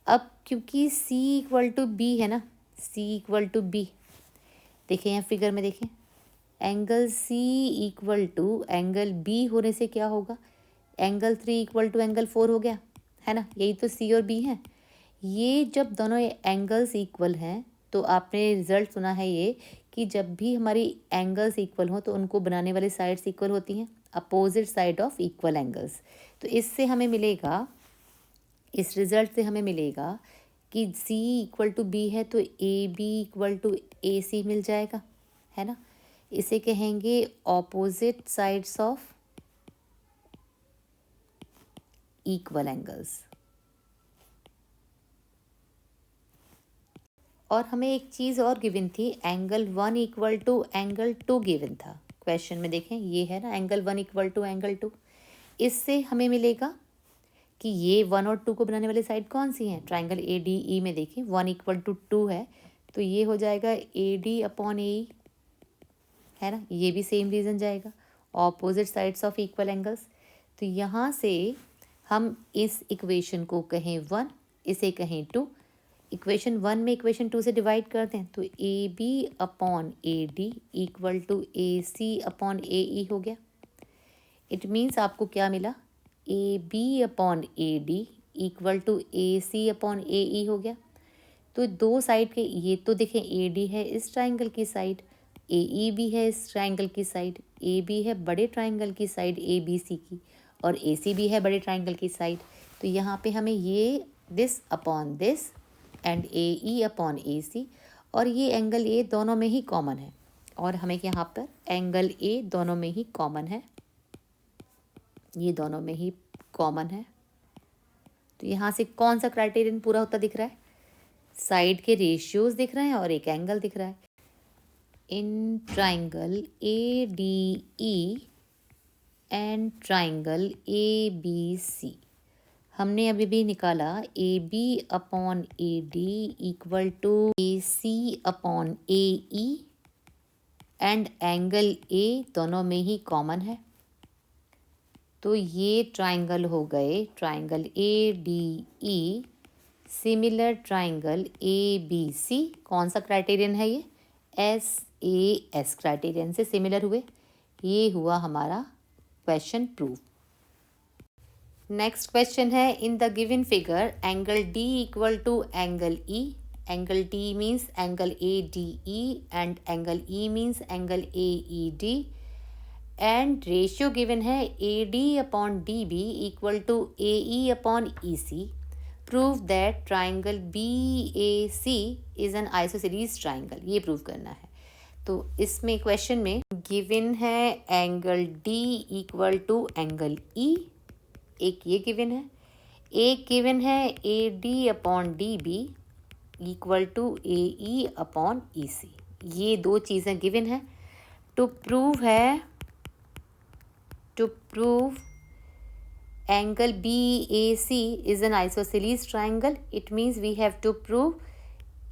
अब क्योंकि C इक्वल टू B है ना, C इक्वल टू B, देखें यहाँ फिगर में देखें angle C equal to angle B होने से क्या होगा, एंगल 3 इक्वल टू एंगल 4 हो गया, है ना, यही तो C और B हैं। ये जब दोनों एंगल्स इक्वल हैं तो आपने रिजल्ट सुना है ये कि जब भी हमारी एंगल्स इक्वल हो तो उनको बनाने वाली साइड्स इक्वल होती हैं, opposite side of equal angles. तो इससे हमें मिलेगा, इस रिज़ल्ट से हमें मिलेगा कि C इक्वल टू B है तो AB इक्वल टू AC मिल जाएगा, है ना। इसे कहेंगे opposite sides of equal angles. और हमें एक चीज़ और गिवन थी, angle 1 equal to angle 2 given था क्वेश्चन में। देखें ये है ना एंगल 1 इक्वल टू एंगल 2, इससे हमें मिलेगा कि ये 1 और 2 को बनाने वाली साइड कौन सी हैं, ट्राइंगल ADE में देखें 1 इक्वल टू 2 है तो ये हो जाएगा AD अपॉन AE, है ना, ये भी सेम रीज़न जाएगा, opposite sides of equal angles. तो यहाँ से हम इस इक्वेशन को कहें 1, इसे कहें 2, इक्वेशन 1 में इक्वेशन 2 से डिवाइड कर दें तो AB upon AD equal to AC upon AE हो गया। इट मीन्स आपको क्या मिला, AB upon AD equal to AC upon AE हो गया। तो दो साइड के, ये तो देखें AD है इस ट्राइंगल की साइड, AE भी है इस ट्राइंगल की साइड, AB है बड़े ट्राइंगल की साइड ABC की, और AC भी है बड़े ट्राइंगल की साइड। तो यहाँ पे हमें ये this upon this and AE upon AC, और ये एंगल A दोनों में ही कॉमन है, और हमें यहाँ पर एंगल A दोनों में ही कॉमन है, ये दोनों में ही कॉमन है। तो यहाँ से कौन सा क्राइटेरियन पूरा होता दिख रहा है, साइड के रेशियोज दिख रहे हैं और एक एंगल दिख रहा है। In triangle ADE and triangle ABC हमने अभी भी निकाला A B upon A D equal to A C upon A E and angle A दोनों में ही कॉमन है। तो ये ट्राइंगल हो गए triangle A D E, similar triangle A B C. कौन सा क्राइटेरियन है ये? SAS क्राइटेरियन से सिमिलर हुए। ये हुआ हमारा क्वेश्चन प्रूफ। नेक्स्ट क्वेश्चन है, in the given figure angle D equal to angle E, angle D means angle ADE and angle E means angle AED and ratio given है AD upon DB equal to AE upon EC। Prove that triangle BAC is an isosceles triangle. ये prove करना है। तो इसमें question में given है angle D equal to angle E, एक ये गिवन है। एक गिवन है AD upon DB equal to AE upon EC। ये दो चीज़ें गिवन है। To prove angle BAC is an isosceles triangle, it means we have to prove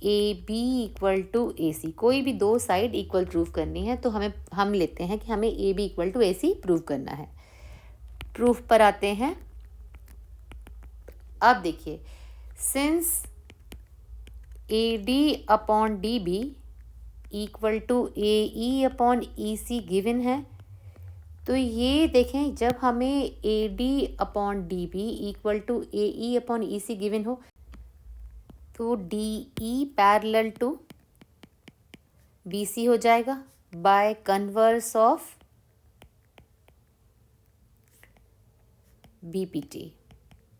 AB equal to AC। कोई भी दो साइड इक्वल प्रूव करनी है तो हम लेते हैं कि हमें AB equal to AC prove करना है। प्रूफ पर आते हैं। अब देखिए, since AD upon DB equal to AE upon EC given है, तो ये देखें जब हमें AD upon DB equal to AE upon EC given हो तो DE पैरेलल टू BC हो जाएगा by converse of BPT,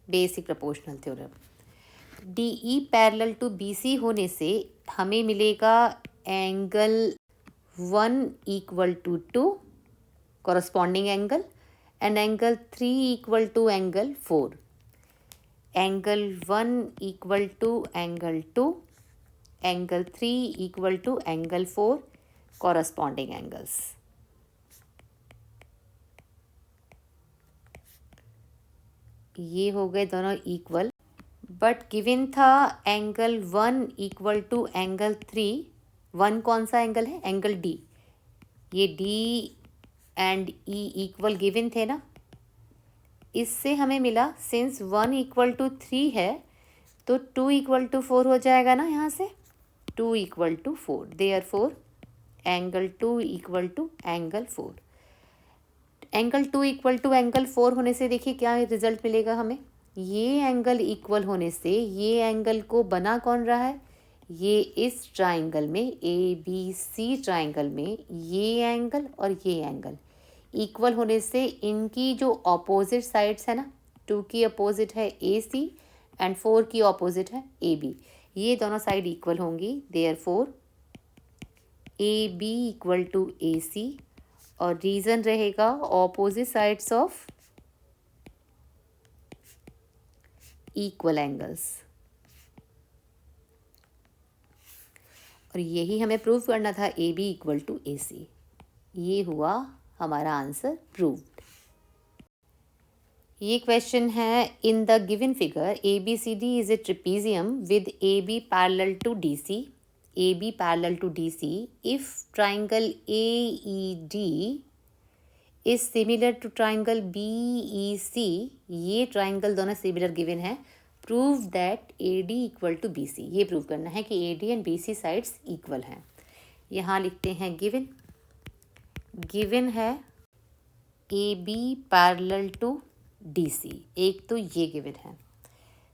basic proportional theorem. DE parallel to BC होने से हमें मिलेगा angle 1 equal to 2 corresponding angle and angle 3 equal to angle 4, angle 1 equal to angle 2, angle 3 equal to angle 4 corresponding angles। ये हो गए दोनों equal, but given था angle 1 equal to angle 3। 1 कौन सा एंगल है? Angle D। ये D and E equal given थे ना। इससे हमें मिला सिंस 1 इक्वल टू 3 है तो 2 इक्वल टू 4 हो जाएगा ना। यहाँ से 2 equal to 4, therefore angle 2 equal to angle 4। Angle 2 equal to angle 4 होने से देखिए क्या रिजल्ट मिलेगा हमें। ये एंगल इक्वल होने से ये एंगल को बना कौन रहा है? ये इस ट्राइंगल में ABC ट्राइंगल में ये एंगल और ये एंगल इक्वल होने से इनकी जो ऑपोजिट साइड्स है ना, 2 की अपोजिट है AC एंड 4 की ऑपोजिट है AB, ये दोनों साइड इक्वल होंगी। Therefore AB equal to AC और रीजन रहेगा opposite sides of equal angles. और यही हमें प्रूव करना था AB इक्वल टू AC। ये हुआ हमारा आंसर प्रूव्ड। ये क्वेश्चन है, in the given figure ABCD is a trapezium with AB parallel to DC, AB parallel to DC if triangle AED is similar to triangle BEC। ये triangle दोनों similar given है। Prove that AD equal to BC। ये prove करना है कि AD and BC sides equal हैं। यहाँ लिखते हैं गिवन है AB पैरेलल टू DC, एक तो ये गिवन है।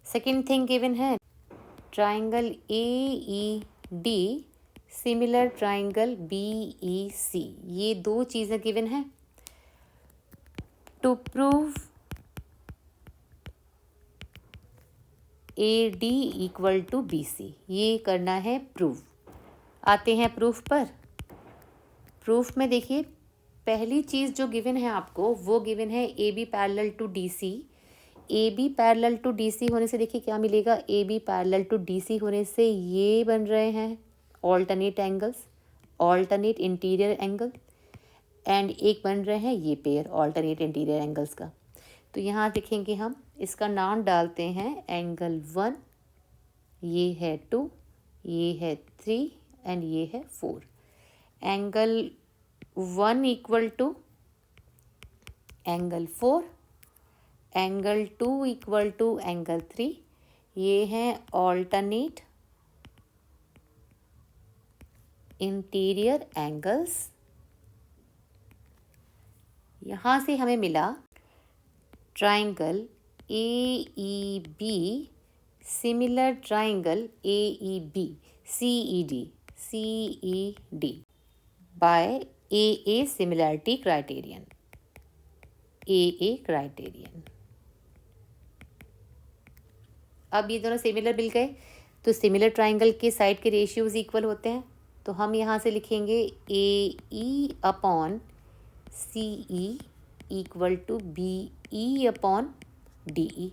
सेकंड थिंग गिवन है triangle AED similar triangle BEC। ये दो चीज़ें गिवन है। To prove AD equal to BC, ये करना है प्रूफ। आते हैं प्रूफ पर। प्रूफ में देखिए पहली चीज़ जो गिवन है आपको वो गिवन है AB parallel to DC। AB parallel to DC होने से देखिए क्या मिलेगा। AB पैरेलल टू DC होने से ये बन रहे हैं alternate angles, alternate interior angle, and एक बन रहे हैं ये पेयर ऑल्टरनेट इंटीरियर एंगल्स का। तो यहाँ देखेंगे हम इसका नाम डालते हैं एंगल 1, ये है 2, ये है 3 एंड ये है 4। Angle 1 equal to angle 4, angle 2 equal to angle 3। ये हैं ऑल्टरनेट इंटीरियर एंगल्स। यहाँ से हमें मिला triangle AEB similar triangle AEB CED by AA similarity criterion AA criterion. अब ये दोनों सिमिलर मिल गए तो सिमिलर ट्राइंगल के साइड के रेशियोज इक्वल होते हैं, तो हम यहाँ से लिखेंगे AE upon CE equal to BE upon DE।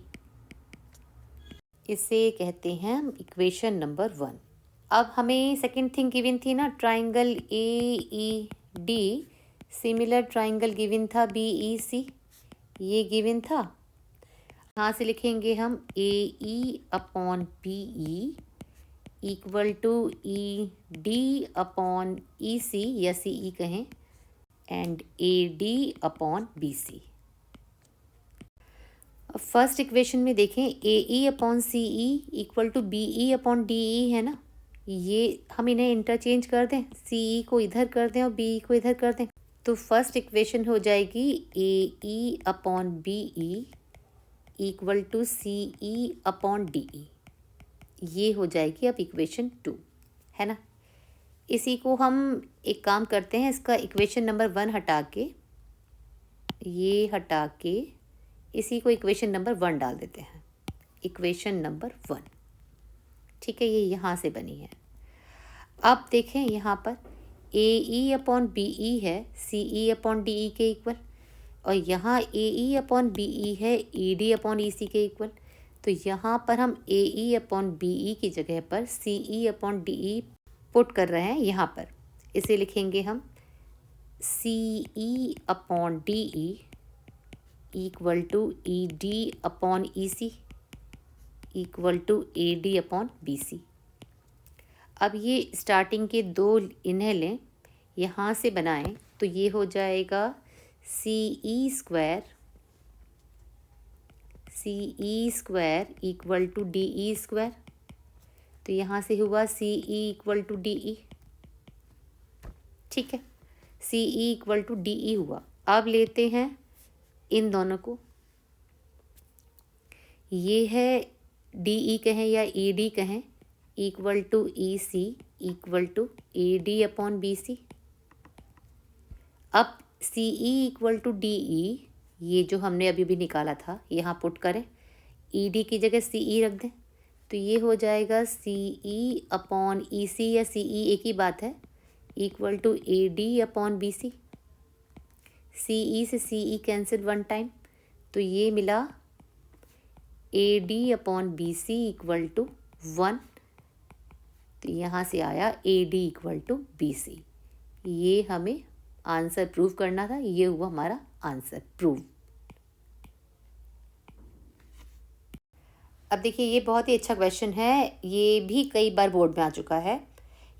इसे कहते हैं इक्वेशन नंबर 1। अब हमें सेकंड थिंग गिवन थी ना, triangle AED similar triangle given था BEC, ये गिवन था। यहाँ से लिखेंगे हम AE upon BE equal to ED upon EC या CE कहें and AD upon BC। First equation में देखें AE upon CE equal to BE upon DE है ना, ये हम इन्हें इंटरचेंज कर दें, CE को इधर कर दें और BE को इधर कर दें, तो फर्स्ट इक्वेशन हो जाएगी AE upon BE equal to CE upon DE। ये हो जाएगी अब इक्वेशन 2, है ना। इसी को हम एक काम करते हैं, इसका इक्वेशन नंबर 1 हटा के, ये हटा के इसी को इक्वेशन नंबर 1 डाल देते हैं, इक्वेशन नंबर 1। ठीक है, ये यहाँ से बनी है। अब देखें यहाँ पर AE अपॉन BE है CE अपॉन DE के इक्वल, और यहाँ AE अपॉन BE है ED अपॉन EC के इक्वल। तो यहाँ पर हम AE अपॉन BE की जगह पर CE अपॉन DE पुट कर रहे हैं यहाँ पर। इसे लिखेंगे हम CE upon DE equal to ED upon EC equal to AD upon BC। अब ये स्टार्टिंग के दो इन्हें लें, यहाँ से बनाएं तो ये हो जाएगा CE square equal to DE square. तो यहाँ से हुआ CE इक्वल टू DE। ठीक है, CE इक्वल टू DE हुआ। अब लेते हैं इन दोनों को, ये है DE कहें या ED कहें equal to EC equal to AD upon BC। अब CE इक्वल टू DE, ये जो हमने अभी भी निकाला था यहाँ पुट करें, ED की जगह CE रख दें, तो ये हो जाएगा CE अपॉन EC या CE एक ही बात है equal to AD upon BC। CE से CE कैंसिल 1 टाइम, तो ये मिला AD upon BC equal to 1। तो यहाँ से आया AD इक्वल टू BC। ये हमें आंसर प्रूव करना था, ये हुआ हमारा आंसर प्रूव। अब देखिए ये बहुत ही अच्छा क्वेश्चन है, ये भी कई बार बोर्ड में आ चुका है।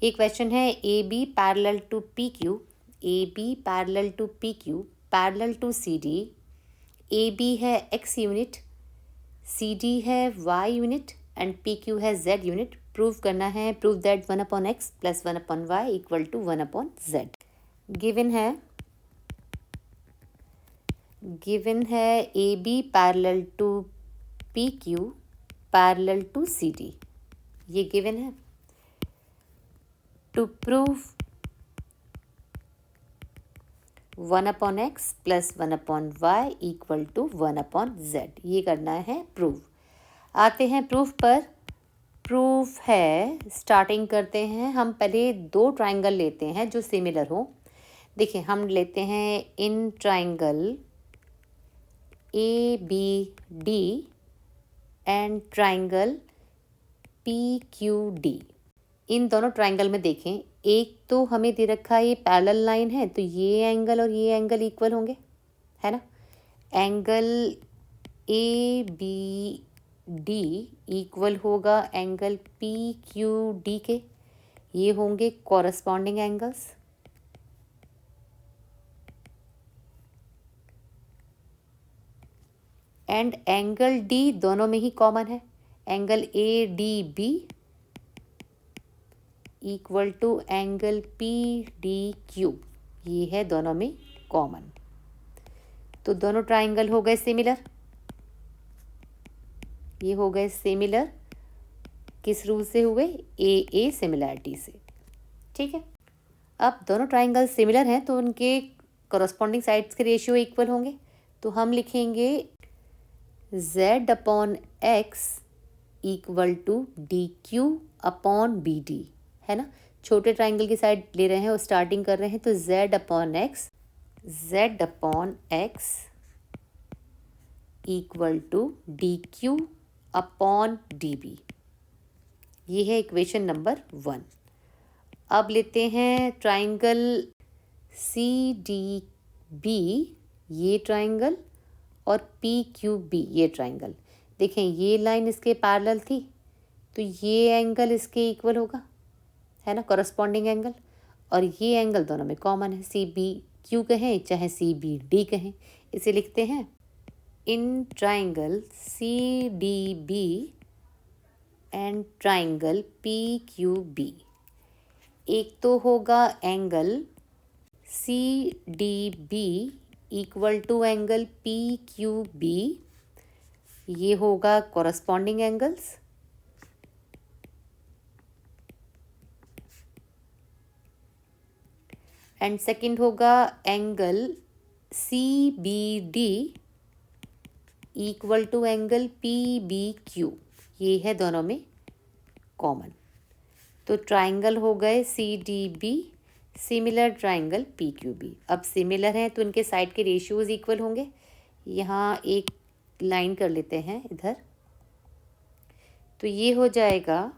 ये क्वेश्चन है AB parallel to PQ, AB parallel to PQ parallel to CD। AB है X यूनिट, CD है Y यूनिट एंड PQ है Z यूनिट। प्रूव करना है, prove that 1 upon X plus 1 upon Y equal to 1 upon Z। Given है AB parallel to PQ parallel to CD, ये given है। To prove 1 upon X plus 1 upon Y equal to 1 upon Z, ये करना है prove. आते हैं proof पर। Proof है, स्टार्टिंग करते हैं हम, पहले 2 ट्राइंगल लेते हैं जो सिमिलर हो। देखिए हम लेते हैं इन triangle ABD and triangle PQD। इन दोनों ट्राइंगल में देखें, एक तो हमें दे रखा है ये पैरेलल लाइन है, तो ये एंगल और ये एंगल इक्वल होंगे, है ना। Angle A B D equal होगा एंगल पी क्यू डी के। ये होंगे corresponding angles. And angle D दोनों में ही कॉमन है। Angle A D B equal to angle P D Q, ये है दोनों में कॉमन। तो दोनों ट्राइंगल हो गए सिमिलर। ये हो गए सिमिलर किस रूल से हुए? ए सिमिलैरिटी से। ठीक है, अब दोनों ट्राइंगल सिमिलर हैं तो उनके कॉरस्पॉन्डिंग साइड्स के रेशियो इक्वल होंगे। तो हम लिखेंगे z upon X equal to D Q upon B D, है ना। छोटे ट्राइंगल की साइड ले रहे हैं और स्टार्टिंग कर रहे हैं, तो z upon X equal to D Q upon D B. ये है इक्वेशन नंबर 1। अब लेते हैं ट्राइंगल सी डी बी, ये ट्राइंगल, और पी क्यू बी, ये ट्राइंगल। देखें ये लाइन इसके पैरेलल थी तो ये एंगल इसके इक्वल होगा, है ना, कॉरस्पॉन्डिंग एंगल। और ये एंगल दोनों में कॉमन है, सी बी क्यू कहें चाहे सी बी डी कहें। इसे लिखते हैं इन triangle C D B and triangle P Q B. एक तो होगा angle C D B equal to angle P Q B, ये होगा कॉरस्पॉन्डिंग एंगल्स। एंड सेकंड होगा angle C B D equal to angle P B Q, ये है दोनों में कॉमन। तो ट्राइंगल हो गए C D B similar triangle P Q B. अब सिमिलर हैं तो इनके साइड के रेशियोज इक्वल होंगे। यहाँ एक लाइन कर लेते हैं इधर, तो ये हो जाएगा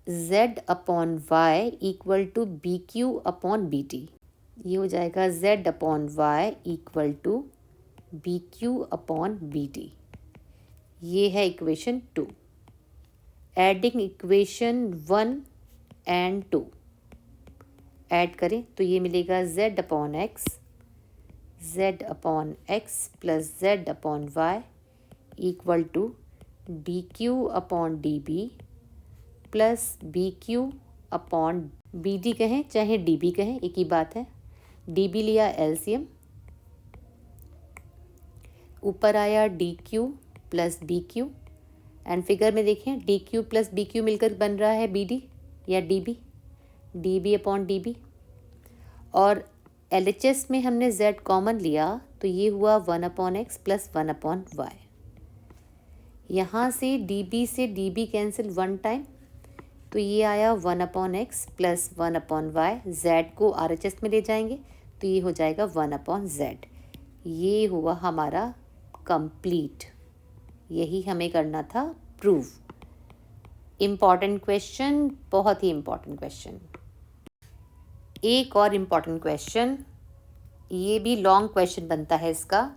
z upon Y equal to B Q upon B T. ये हो जाएगा z upon Y equal to B Q upon B T. ये है equation 2। Adding equation 1 and 2 add करें तो ये मिलेगा z upon X plus z upon Y equal to D Q upon D B plus B Q upon B D कहें चाहे D B कहें, एक ही बात है। डी बी लिया एलसीएम, ऊपर आया D Q plus B Q. And figure में देखें D Q plus B Q मिलकर बन रहा है बी डी या D B upon D B. और एल एच एस में हमने z कॉमन लिया तो ये हुआ 1 upon X plus 1 upon Y. यहाँ से डी बी से डी बी कैंसिल 1 टाइम, तो ये आया 1 upon X plus 1 upon Y. z को आर एच एस में ले जाएंगे तो ये हो जाएगा 1 अपॉन z। ये हुआ हमारा कंप्लीट। यही हमें करना था प्रूव। इम्पॉर्टेंट क्वेश्चन, बहुत ही इम्पॉर्टेंट क्वेश्चन। एक और इम्पॉर्टेंट क्वेश्चन, ये भी लॉन्ग क्वेश्चन बनता है इसका।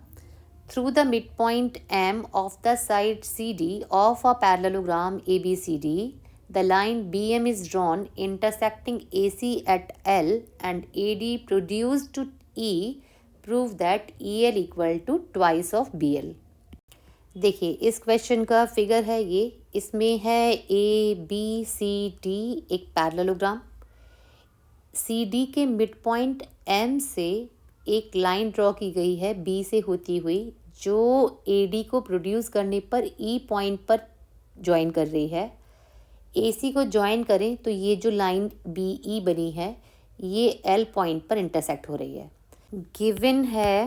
Through the mid point M of the side C D of a parallelogram A B C D the line B M is drawn intersecting A C at L and A D produce to E, prove that E L equal to twice of B L. देखिए इस क्वेश्चन का figure है ये, इसमें है A B C D एक parallelogram. C D के मिड पॉइंट एम से एक लाइन ड्रॉ की गई है बी से होती हुई, जो ए डी को प्रोड्यूस करने पर ई पॉइंट पर ज्वाइन कर रही है। ए सी को ज्वाइन करें तो ये जो लाइन बी ई बनी है ये एल पॉइंट पर इंटरसेक्ट हो रही है। गिवन है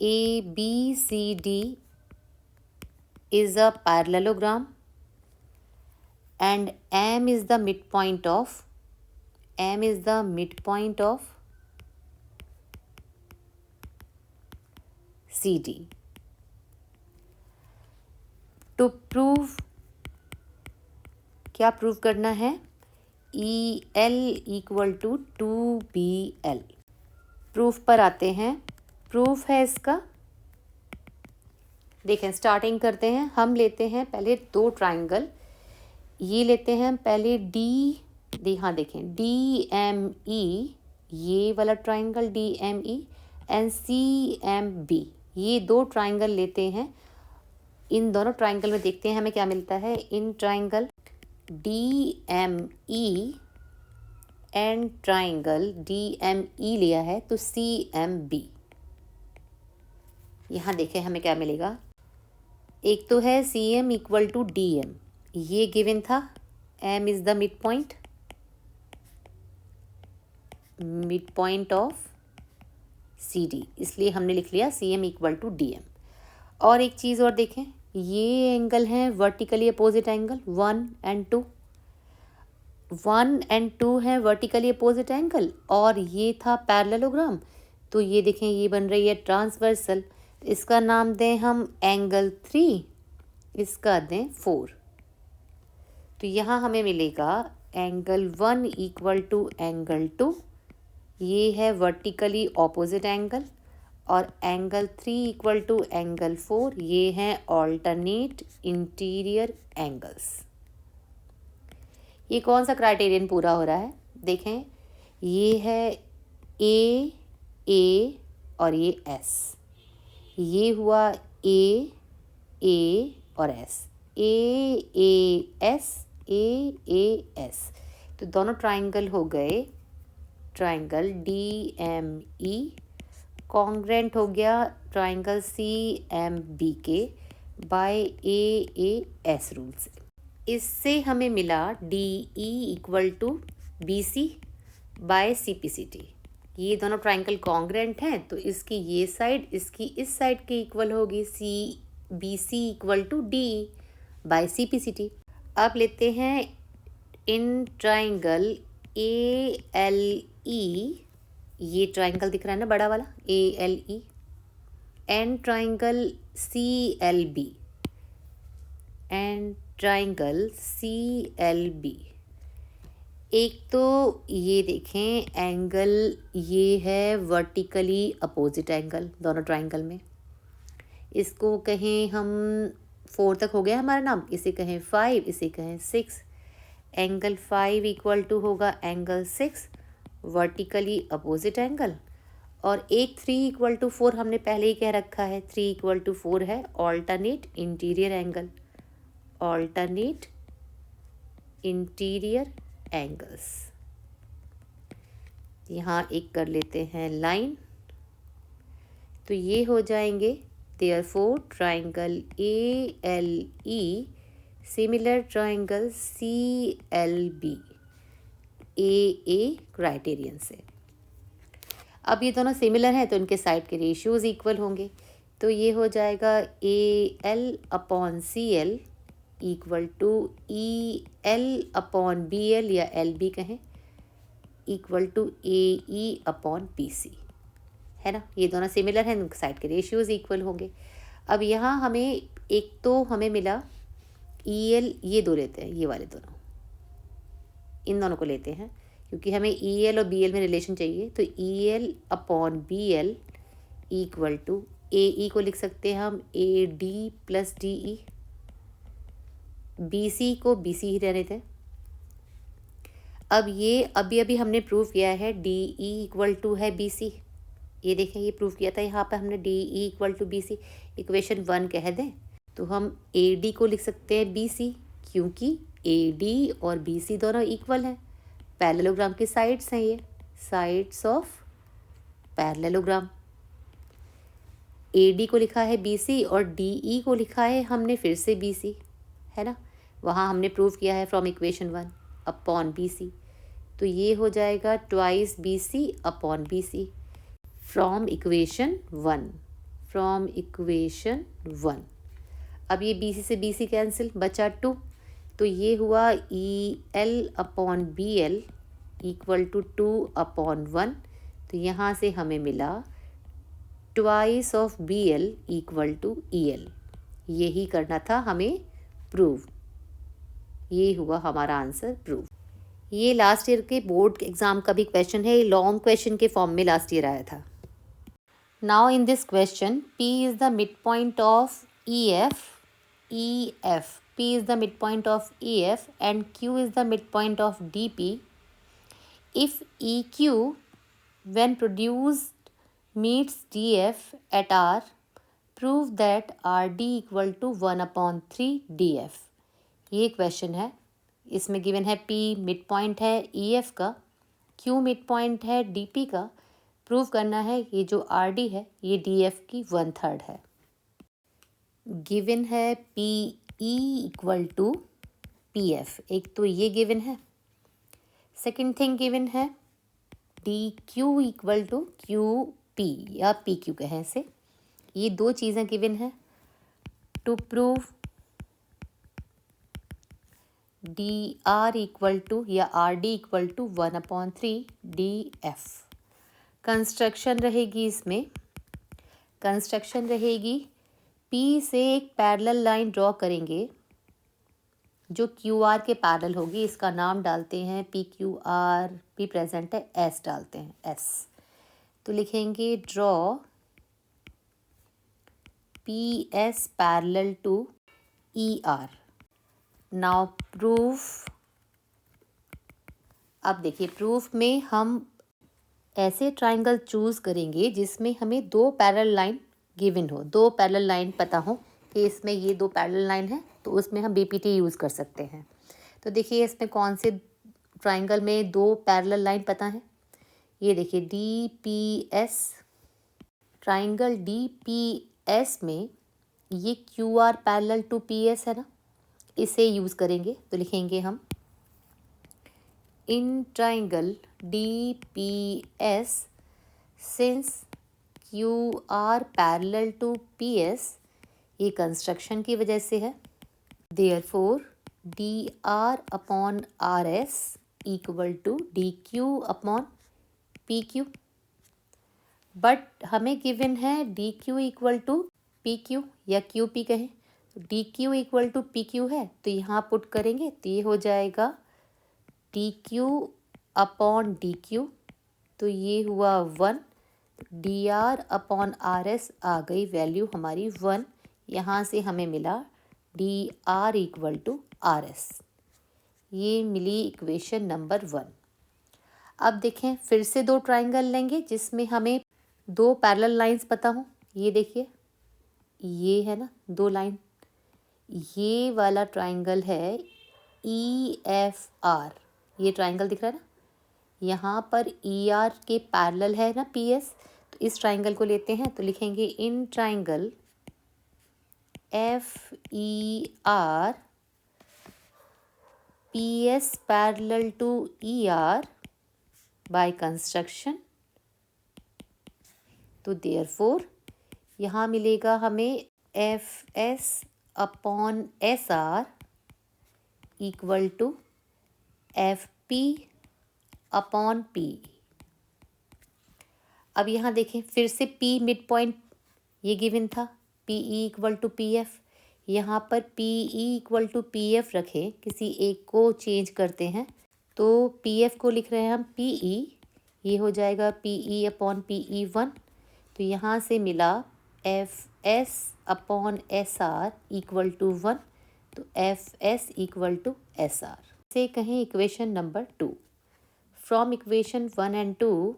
A B C D is a parallelogram and M is the midpoint of CD. To prove, क्या प्रूव करना है? EL equal to 2BL। Proof पर आते हैं। प्रूफ है इसका देखें स्टार्टिंग करते हैं। हम लेते हैं पहले दो ट्राइंगल, ये लेते हैं पहले हाँ देखें DME, ये वाला ट्राइंगल DME एंड CMB, ये दो ट्राइंगल लेते हैं। इन दोनों ट्राइंगल में देखते हैं हमें क्या मिलता है। In triangle DME and triangle DME लिया है तो CMB, यहाँ देखें हमें क्या मिलेगा। एक तो है CM इक्वल टू DM, ये गिवन था। M is the mid point of CD, इसलिए हमने लिख लिया CM इक्वल टू DM। और एक चीज़ और देखें, ये एंगल हैं vertically opposite angle 1 and 2, 1 and 2 है वर्टिकली अपोजिट एंगल, और ये था पैरेललोग्राम। तो ये देखें ये बन रही है ट्रांसवर्सल, इसका नाम दें हम एंगल 3, इसका दें 4। तो यहाँ हमें मिलेगा एंगल 1 इक्वल टू एंगल 2, ये है वर्टिकली ऑपोजिट एंगल, और एंगल 3 इक्वल टू एंगल 4, ये हैं ऑल्टरनेट इंटीरियर एंगल्स। ये कौन सा क्राइटेरियन पूरा हो रहा है देखें, ये है A और ये S, ये हुआ A और S, AAS AAS। तो दोनों ट्राइंगल हो गए ट्राइंगल DME, कॉन्ग्रेंट हो गया ट्राइंगल CMB के बाय AAS रूल से। इससे हमें मिला DE equal to BC by CPCT। ये दोनों ट्राइंगल कॉन्ग्रेंट हैं तो इसकी ये साइड इसकी इस साइड के इक्वल होगी BC equal to DE by CPCT। अब लेते हैं इन ट्राइंगल ALE, ये ट्राइंगल दिख रहा है ना बड़ा वाला ALE, and triangle CLB and triangle CLB। एक तो ये देखें एंगल, ये है वर्टिकली अपोजिट एंगल दोनों ट्राइंगल में, इसको कहें हम 4 तक हो गया हमारा नाम, इसे कहें 5, इसे कहें 6। एंगल 5 इक्वल टू होगा एंगल 6 वर्टिकली अपोजिट एंगल, और एक 3 इक्वल टू 4 हमने पहले ही कह रखा है, 3 इक्वल टू 4 है alternate interior angle, alternate interior angles. यहाँ एक कर लेते हैं लाइन, तो ये हो जाएंगे therefore triangle ALE similar triangle CLB AA criterion से। अब ये दोनों सिमिलर हैं तो इनके साइड के रेशियोज इक्वल होंगे, तो ये हो जाएगा AL upon CL equal to EL upon BL या LB कहें equal to AE upon PC, है ना। ये दोनों सिमिलर हैं, साइड के रेशियोज इक्वल होंगे। अब यहाँ हमें एक तो हमें मिला EL, ये दो लेते हैं, ये वाले दोनों, इन दोनों को लेते हैं क्योंकि हमें EL और BL में रिलेशन चाहिए। तो EL upon BL equal to AE को लिख सकते हैं हम AD प्लस DE, BC को BC ही रहने थे। अब ये अभी हमने प्रूव किया है DE इक्वल टू है BC, ये देखें ये प्रूव किया था यहाँ पर हमने DE equal to BC, equation 1 कह दें तो हम AD को लिख सकते हैं BC, क्योंकि AD और BC दोनों इक्वल हैं, पैरेललोग्राम की साइड्स हैं, ये साइड्स ऑफ पैरेललोग्राम। AD को लिखा है BC और DE को लिखा है हमने फिर से BC, है ना, वहाँ हमने प्रूव किया है फ्रॉम इक्वेशन 1 अपॉन BC, तो ये हो जाएगा twice BC upon BC from equation 1। अब ये BC से BC कैंसिल, बचा 2, तो ये हुआ EL upon BL equal to 2 upon 1, तो यहाँ से हमें मिला twice of BL equal to EL। यही करना था हमें प्रूव, ये हुआ हमारा आंसर प्रूव। ये लास्ट ईयर के बोर्ड एग्जाम का भी क्वेश्चन है, लॉन्ग क्वेश्चन के फॉर्म में लास्ट ईयर आया था। Now in this question P is the mid point of EF, P is the midpoint of EF and Q is the midpoint of DP. If EQ when produced meets DF at R, prove that RD equal to 1/3 DF. ये question है, इसमें given है P mid point है EF का, Q mid point है DP का। Prove करना है ये जो RD है ये DF की 1/3 है। गिवन है PE इक्वल टू PF, एक तो ये गिवन है। सेकंड थिंग गिवन है DQ इक्वल टू QP या PQ कहें इसे। ये दो चीज़ें गिवन है। To prove DR equal to या RD equal to 1/3 DF। Construction रहेगी, इसमें कंस्ट्रक्शन रहेगी P से एक पैरेलल लाइन ड्रॉ करेंगे जो QR के पैरेलल होगी। इसका नाम डालते हैं PQR, P प्रेजेंट है, S डालते हैं S। तो लिखेंगे draw PS parallel to ER। Now proof. अब देखिए प्रूफ में हम ऐसे ट्राइंगल चूज़ करेंगे जिसमें हमें दो पैरेलल लाइन गिवन हो, दो पैरेलल लाइन पता हो कि इसमें ये दो पैरेलल लाइन है, तो उसमें हम BPT यूज़ कर सकते हैं। तो देखिए इसमें कौन से ट्राइंगल में दो पैरेलल लाइन पता है। ये देखिए DPS, ट्राइंगल DPS में ये QR पैरेलल टू PS है ना, इसे यूज़ करेंगे। तो लिखेंगे हम in triangle DPS since QR parallel to PS, ये कंस्ट्रक्शन की वजह से है। Therefore DR upon RS equal to DQ upon PQ। But हमें गिवन है DQ इक्वल टू PQ या QP कहें। DQ इक्वल टू PQ है तो यहाँ पुट करेंगे तो ये हो जाएगा DQ अपॉन DQ, तो ये हुआ 1। DR अपॉन RS आ गई वैल्यू हमारी 1। यहाँ से हमें मिला DR इक्वल टू RS। ये मिली इक्वेशन नंबर 1। अब देखें फिर से दो ट्राइंगल लेंगे जिसमें हमें दो पैरेलल लाइंस पता हो। ये देखिए ये है ना दो लाइन, ये वाला ट्राइंगल है EFR। ये ट्राइंगल दिख रहा है ना, यहाँ पर ER के पैरेलल है ना PS, तो इस ट्राइंगल को लेते हैं। तो लिखेंगे in triangle FER PS parallel to ER by construction. तो देयरफॉर यहाँ मिलेगा हमें FS upon SR equal to FP upon P। अब यहाँ देखें फिर से P मिड पॉइंट ये गिवन था, PE इक्वल टू PF। यहाँ पर PE इक्वल टू PF रखें, किसी एक को चेंज करते हैं तो PF को लिख रहे हैं हम PE, ये हो जाएगा PE अपॉन PE1। तो यहाँ से मिला FS upon SR equal to 1, तो FS इक्वल टू SR से कहें equation number 2। From equation 1 and 2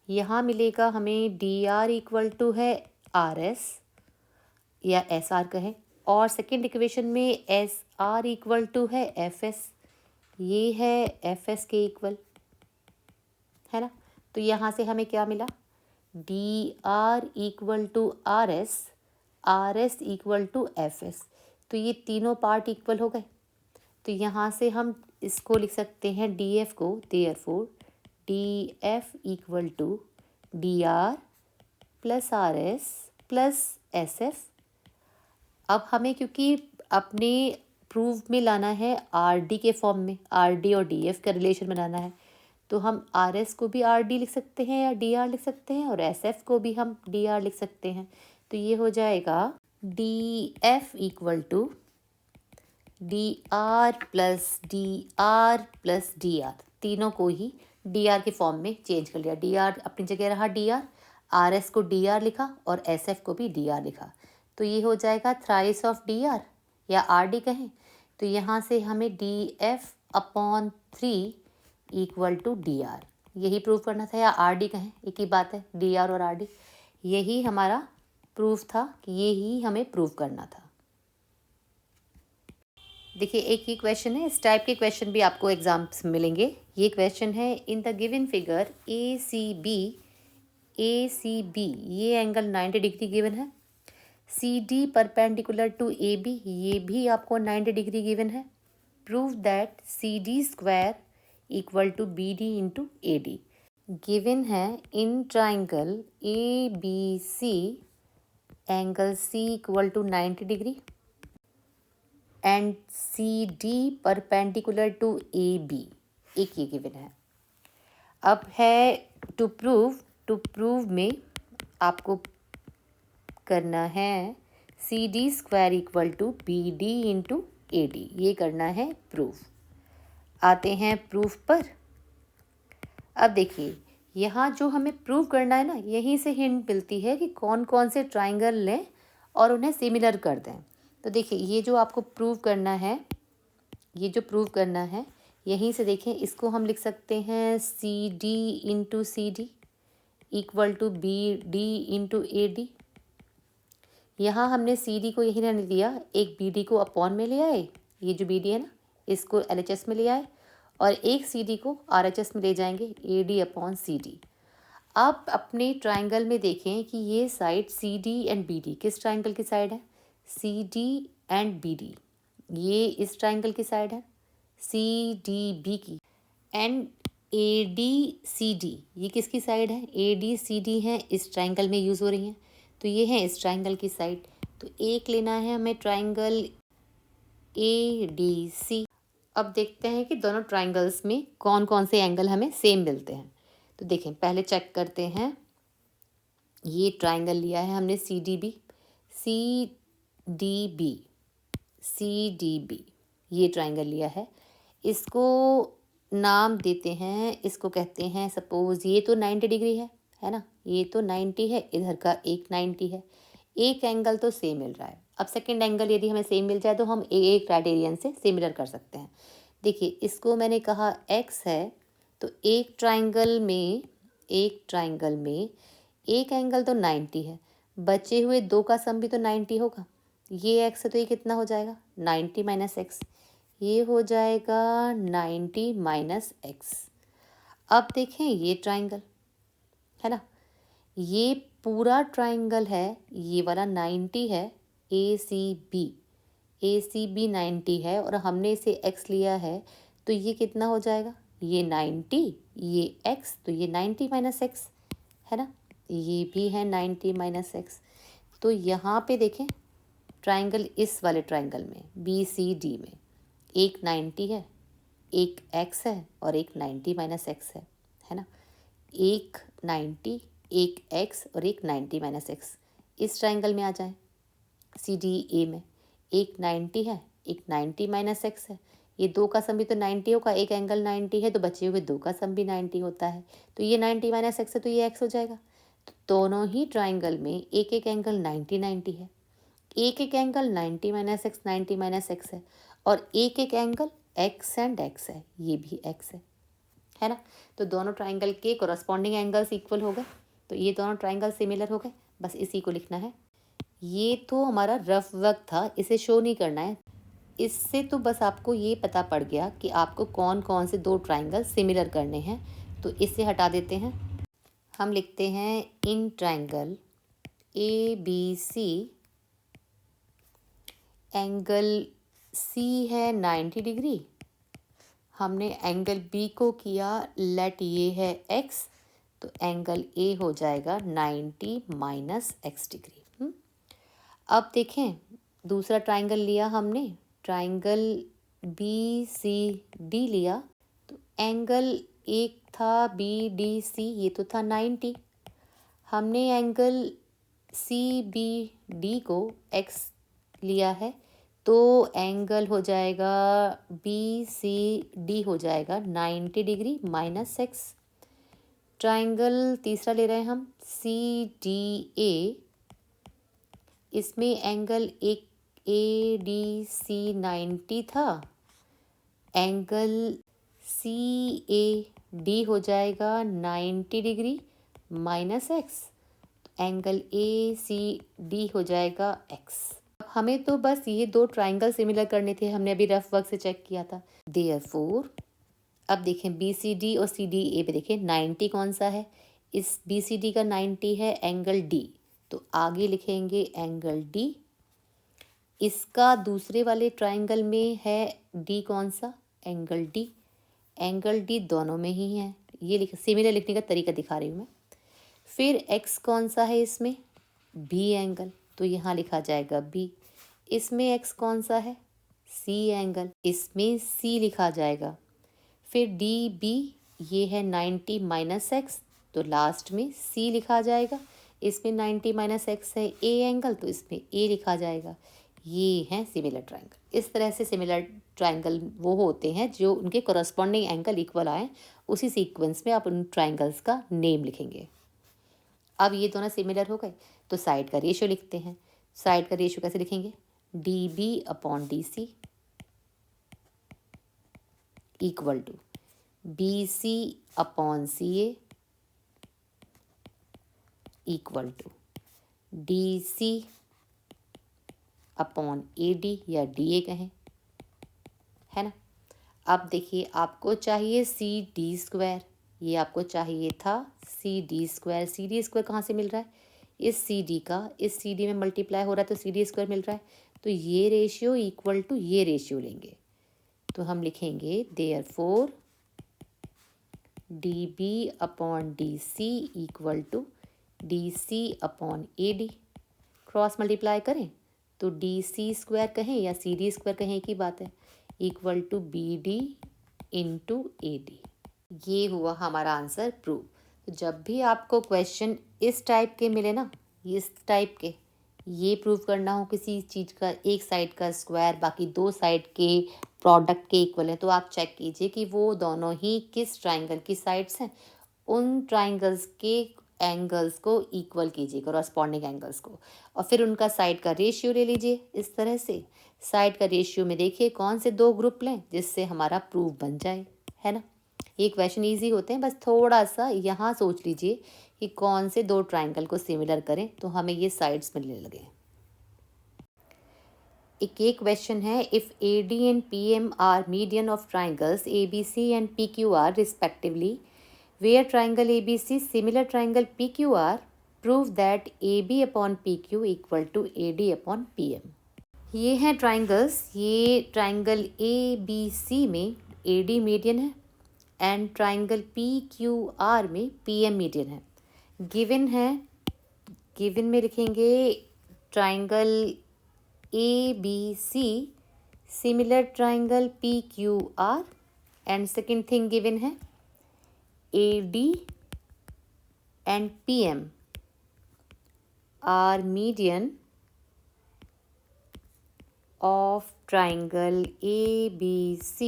यहाँ मिलेगा हमें DR इक्वल टू है RS या SR कहें, और सेकंड इक्वेशन में SR इक्वल टू है FS, ये है FS के इक्वल है ना। तो यहाँ से हमें क्या मिला DR equal to RS, RS equal to FS। तो ये तीनों पार्ट इक्वल हो गए। तो यहाँ से हम इसको लिख सकते हैं DF को, therefore DF equal to DR plus RS plus SF। अब हमें क्योंकि अपने प्रूफ में लाना है RD के फॉर्म में, RD और DF का रिलेशन बनाना है, तो हम RS को भी RD लिख सकते हैं या DR लिख सकते हैं, और SF को भी हम DR लिख सकते हैं। तो ये हो जाएगा DF equal to DR plus DR, तीनों को ही DR के फॉर्म में चेंज कर लिया। DR अपनी जगह रहा DR, आर एस को डी आर लिखा और एस एफ को भी डी आर लिखा, तो ये हो जाएगा थ्राइस ऑफ डी आर या आर डी कहें। तो यहाँ से हमें D F upon 3 equal to D R, यही प्रूव करना था, या आर डी कहें, एक ही बात है, डी आर और आर डी। यही हमारा प्रूफ था कि यही हमें प्रूव करना था। देखिए एक ही क्वेश्चन है, इस टाइप के क्वेश्चन भी आपको एग्जाम्स मिलेंगे। ये क्वेश्चन है, in the given figure A C B ये एंगल 90 डिग्री गिवन है, C D perpendicular to A B ये भी आपको 90 डिग्री गिवन है। Prove that C D square equal to B D into A D. Given है in triangle A B C angle C equal to 90 degree and C D perpendicular to A B, एक ये given है। अब है to prove में आपको करना है C D square equal to B D into A D, ये करना है प्रूफ। आते हैं प्रूफ पर। अब देखिए यहाँ जो हमें प्रूव करना है ना, यहीं से हिंट मिलती है कि कौन कौन से ट्राइंगल लें और उन्हें सिमिलर कर दें। तो देखिए ये जो आपको प्रूव करना है, ये जो प्रूव करना है यहीं से देखें, इसको हम लिख सकते हैं C D into C D equal to B D into A D. यहाँ हमने सी डी को यही रहने दिया, एक बी डी को अपॉन में ले आए, ये जो बी डी है ना इसको एल एच एस में ले आए, और एक सी डी को आर एच एस में ले जाएंगे, A D upon C D. आप अपने ट्राइंगल में देखें कि ये side C D and B D किस ट्राइंगल की साइड है, C D and B D ये इस ट्राइंगल की साइड है, सी डी बी की, and A D C D ये किसकी साइड है, ए डी सी डी हैं इस ट्राइंगल में यूज़ हो रही हैं, तो ये है इस ट्राइंगल की साइड। तो एक लेना है हमें ट्राइंगल ए डी सी। अब देखते हैं कि दोनों ट्राइंगल्स में कौन कौन से एंगल हमें सेम मिलते हैं। तो देखें पहले चेक करते हैं, ये ट्राइंगल लिया है हमने C D B, C D B, C D B ये ट्राइंगल लिया है, इसको नाम देते हैं, इसको कहते हैं सपोज ये तो 90 डिग्री है ना, ये तो 90 है, इधर का एक 90 है, एक एंगल तो सेम मिल रहा है। अब सेकंड एंगल यदि हमें सेम मिल जाए तो हम एक क्राइटेरियन से सिमिलर कर सकते हैं। देखिए इसको मैंने कहा x है, तो एक ट्राइंगल में एक एंगल तो 90 है, बचे हुए दो का सम भी तो 90 होगा, ये x है तो ये कितना हो जाएगा 90 माइनस एक्स, ये हो जाएगा 90 माइनस एक्स। अब देखें ये ट्राइंगल है ना, ये पूरा ट्राइंगल है, ये वाला 90 है, ए सी बी 90 है और हमने इसे x लिया है, तो ये कितना हो जाएगा, ये 90 ये x, तो ये 90 माइनस एक्स है ना, ये भी है 90 माइनस एक्स। तो यहाँ पे देखें ट्राइंगल, इस वाले ट्राइंगल में बी सी डी में एक 90 है, एक x है और एक 90 माइनस एक्स है ना, एक 90 एक x और एक 90 माइनस एक्स। इस ट्राइंगल में आ जाएं, सी डी ए में एक 90 है, एक 90 माइनस एक्स है, ये दो का सम भी तो 90 होगा, एक एंगल 90 है तो बचे हुए दो का सम भी 90 होता है, तो ये 90 माइनस एक्स है तो ये x हो जाएगा। तो दोनों ही ट्राइंगल में एक एक एंगल 90 है, एक एक angle 90 minus x 90 minus x है, और एक एक एंगल x एंड x है, ये भी x है ना। तो दोनों ट्राइंगल के कोरस्पॉन्डिंग एंगल्स इक्वल हो गए, तो ये दोनों ट्राइंगल सिमिलर हो गए, बस इसी को लिखना है। ये तो हमारा रफ वर्क था, इसे शो नहीं करना है। इससे तो बस आपको ये पता पड़ गया कि आपको कौन कौन से दो ट्राइंगल सिमिलर करने हैं, तो इसे हटा देते हैं। हम लिखते हैं इन triangle A B C angle C है 90 डिग्री, हमने एंगल बी को किया लेट ये है x, तो एंगल ए हो जाएगा 90 माइनस एक्स डिग्री। अब देखें दूसरा ट्राइंगल लिया हमने, ट्राइंगल बी सी डी लिया, तो एंगल एक था बी डी सी, ये तो था 90, हमने एंगल सी बी डी को x लिया है, तो एंगल हो जाएगा बी सी डी हो जाएगा 90 डिग्री माइनस एक्स। ट्राइंगल तीसरा ले रहे हैं हम CDA। इसमें एंगल एक ADC 90 था। एंगल CAD हो जाएगा 90 डिग्री -x। एंगल ACD हो जाएगा x। हमें तो बस ये दो ट्राइंगल सिमिलर करने थे, हमने अभी रफ वर्क से चेक किया था। देयरफॉर अब देखें BCD और CDA पे देखें 90 कौन सा है, इस BCD का 90 है एंगल D, तो आगे लिखेंगे एंगल D। इसका दूसरे वाले ट्राइंगल में है D कौन सा, एंगल D। एंगल D दोनों में ही है, ये सिमिलर लिखने का तरीका दिखा रही हूँ मैं। फिर x कौन सा है इसमें, B एंगल, तो यहाँ लिखा जाएगा B। इसमें x कौन सा है, C एंगल, इसमें C लिखा जाएगा। फिर DB ये है 90 -x, तो लास्ट में C लिखा जाएगा। इसमें 90 -x है A एंगल, तो इसमें A लिखा जाएगा। ये हैं सिमिलर ट्राइंगल। इस तरह से सिमिलर ट्राइंगल वो होते हैं जो उनके कोरस्पॉन्डिंग एंगल इक्वल आए, उसी सीक्वेंस में आप उन ट्राइंगल्स का नेम लिखेंगे। अब ये दोनों सिमिलर हो गए तो साइड का रेशियो लिखते हैं। साइड का रेशियो कैसे लिखेंगे, DB/DC equal to BC/CA equal to DC/AD या DA कहें, है ना। अब देखिए आपको चाहिए CD², ये आपको चाहिए था CD²। CD² कहाँ से मिल रहा है, इस CD का इस CD में मल्टीप्लाई हो रहा है तो CD² मिल रहा है, तो ये रेशियो इक्वल टू ये रेशियो लेंगे, तो हम लिखेंगे therefore DB/DC equal to DC/AD। Cross multiply करें तो DC² कहें या CD² कहें, एक ही बात है, इक्वल टू BD × AD। ये हुआ हमारा आंसर प्रूव। तो जब भी आपको क्वेश्चन इस टाइप के मिले ना, इस टाइप के, ये प्रूव करना हो किसी चीज़ का एक साइड का स्क्वायर बाकी दो साइड के प्रोडक्ट के इक्वल है, तो आप चेक कीजिए कि वो दोनों ही किस ट्राइंगल की साइड्स हैं। उन ट्राइंगल्स के एंगल्स को इक्वल कीजिए, कॉरस्पॉन्डिंग एंगल्स को, और फिर उनका साइड का रेशियो ले लीजिए। इस तरह से साइड का रेशियो में देखिए कौन से दो ग्रुप लें जिससे हमारा प्रूफ बन जाए, है ना। ये क्वेश्चन इजी होते हैं, बस थोड़ा सा यहाँ सोच लीजिए कि कौन से दो ट्राइंगल को सिमिलर करें तो हमें ये साइड्स मिलने लगे। एक क्वेश्चन है, if AD and PM are median of triangles ABC and PQR respectively, where triangle ABC similar triangle PQR, prove that AB/PQ equal to AD/PM। ये हैं ट्राइंगल्स, ये ट्राइंगल ABC में AD मीडियन है and triangle PQR में PM median है। Given है, given में लिखेंगे triangle ABC similar triangle PQR, and second thing given है AD and PM are median of triangle ABC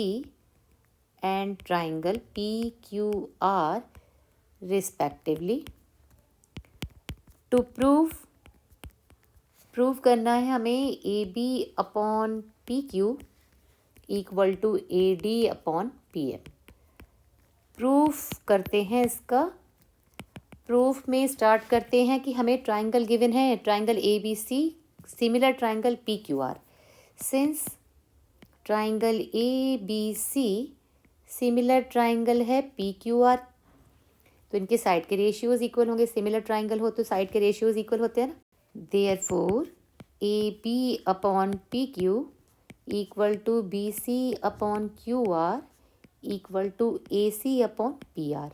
and triangle PQR respectively। To prove करना है हमें AB/PQ equal to AD/PM। Proof करते हैं इसका। प्रूफ में स्टार्ट करते हैं कि हमें ट्राइंगल गिवन है, triangle ABC similar triangle PQR। Since triangle ABC similar triangle है PQR, तो इनके साइड के रेशियोज इक्वल होंगे। सिमिलर ट्राइंगल हो तो साइड के रेशियोज इक्वल होते हैं ना। Therefore AB/PQ equal to BC/QR equal to AC/PR।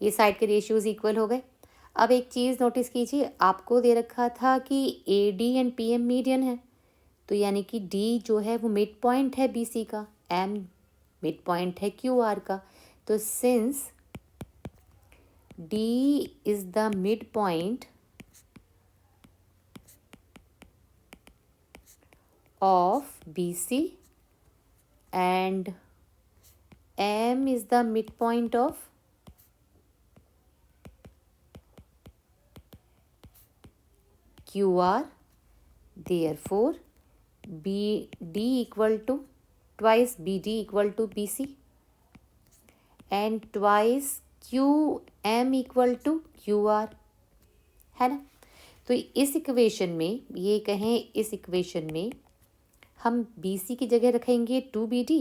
ये साइड के रेशियोज इक्वल हो गए। अब एक चीज़ नोटिस कीजिए, आपको दे रखा था कि AD एंड PM मीडियन है, तो यानी कि D जो है वो मिड पॉइंट है BC का, M मिड पॉइंट है QR का। तो since D is the mid point of BC and M is the midpoint of QR. Therefore, BD equal to twice BD equal to BC and twice QM equal to QR, है ना। तो इस equation में ये कहें, इस equation में हम BC की जगह रखेंगे 2BD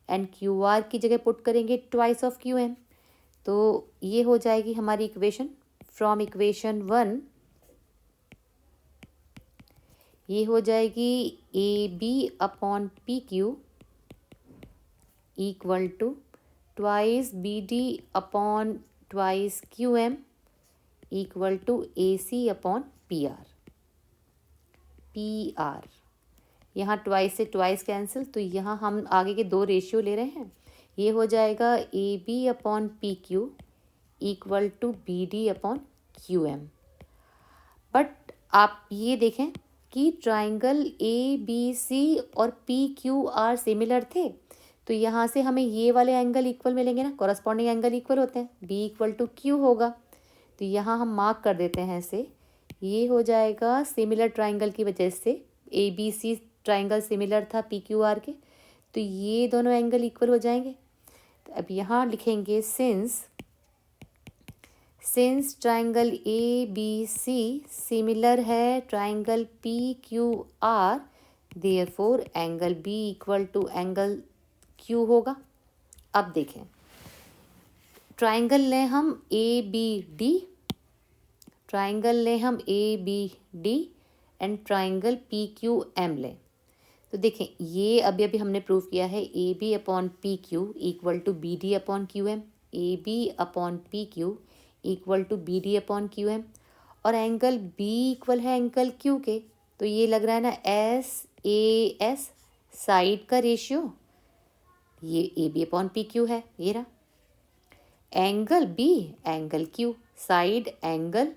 एंड QR की जगह पुट करेंगे ट्वाइस ऑफ QM। तो ये हो जाएगी हमारी इक्वेशन। फ्रॉम इक्वेशन 1 ये हो जाएगी AB upon PQ equal to twice BD upon twice QM equal to AC upon PR। यहाँ ट्वाइस से ट्वाइस कैंसिल, तो यहाँ हम आगे के दो रेशियो ले रहे हैं। ये हो जाएगा AB upon PQ equal to BD upon QM। But आप ये देखें कि ट्राइंगल ABC और PQR सिमिलर थे, तो यहाँ से हमें ये वाले एंगल इक्वल मिलेंगे ना, कॉरस्पॉन्डिंग एंगल इक्वल होते हैं, B इक्वल टू Q होगा। तो यहाँ हम मार्क कर देते हैं इसे। ये हो जाएगा सिमिलर ट्राइंगल की वजह से, ABC ट्राइंगल सिमिलर था PQR के, तो ये दोनों एंगल इक्वल हो जाएंगे। तो अब यहाँ लिखेंगे सिंस ट्राइंगल ABC सिमिलर है triangle PQR, therefore angle B equal to angle Q होगा। अब देखें, ट्राइंगल लें हम ABD, ट्राइंगल लें हम ABD एंड ट्राइंगल PQM लें। तो देखें, ये अभी हमने प्रूव किया है AB upon PQ equal to BD upon QM, AB upon PQ equal to BD upon QM, और एंगल B इक्वल है एंगल Q के। तो ये लग रहा है ना SAS साइड का रेशियो, ये AB अपॉन PQ है, ये रहा। Angle B angle Q, side angle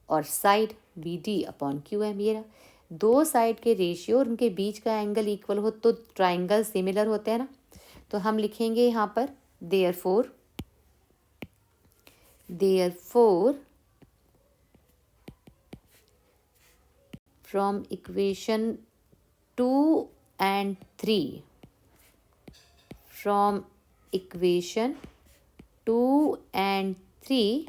और साइड BD अपॉन QM, ये रहा। दो साइड के रेशियो और उनके बीच का एंगल इक्वल हो तो ट्राइंगल सिमिलर होते हैं ना। तो हम लिखेंगे यहाँ पर therefore from equation 2 and 3, from equation 2 and 3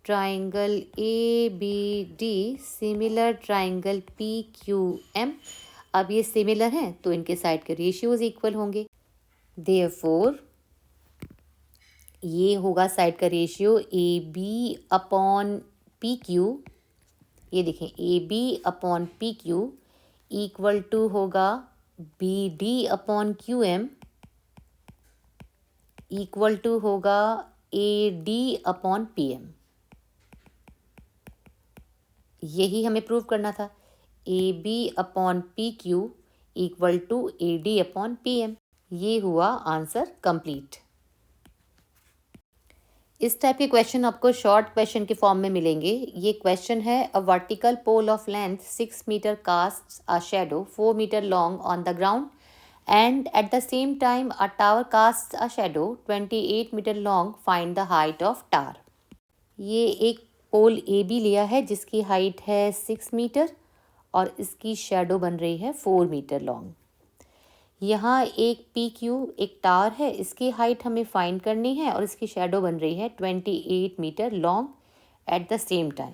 triangle ABD similar triangle PQM। अब ये सिमिलर हैं तो इनके साइड के रेशियोज इक्वल होंगे। देयरफॉर ये होगा साइड का रेशियो AB अपॉन PQ, ये देखें AB upon PQ equal to होगा BD upon QM equal to होगा AD अपॉन PM। यही हमें प्रूव करना था, AB upon PQ equal to AD upon PM। ये हुआ आंसर कंप्लीट। इस टाइप के क्वेश्चन आपको शॉर्ट क्वेश्चन के फॉर्म में मिलेंगे। ये क्वेश्चन है, a vertical pole of length 6 metre cast a shadow 4 metre long on the ground and at the same time a tower cast a shadow 28 metre long, find the height of tower. ये एक पोल AB लिया है जिसकी height है 6 metre और इसकी shadow बन रही है 4 मीटर लॉन्ग। यहाँ एक PQ एक टावर है, इसकी हाइट हमें फाइंड करनी है और इसकी शेडो बन रही है 28 metre long at the same time.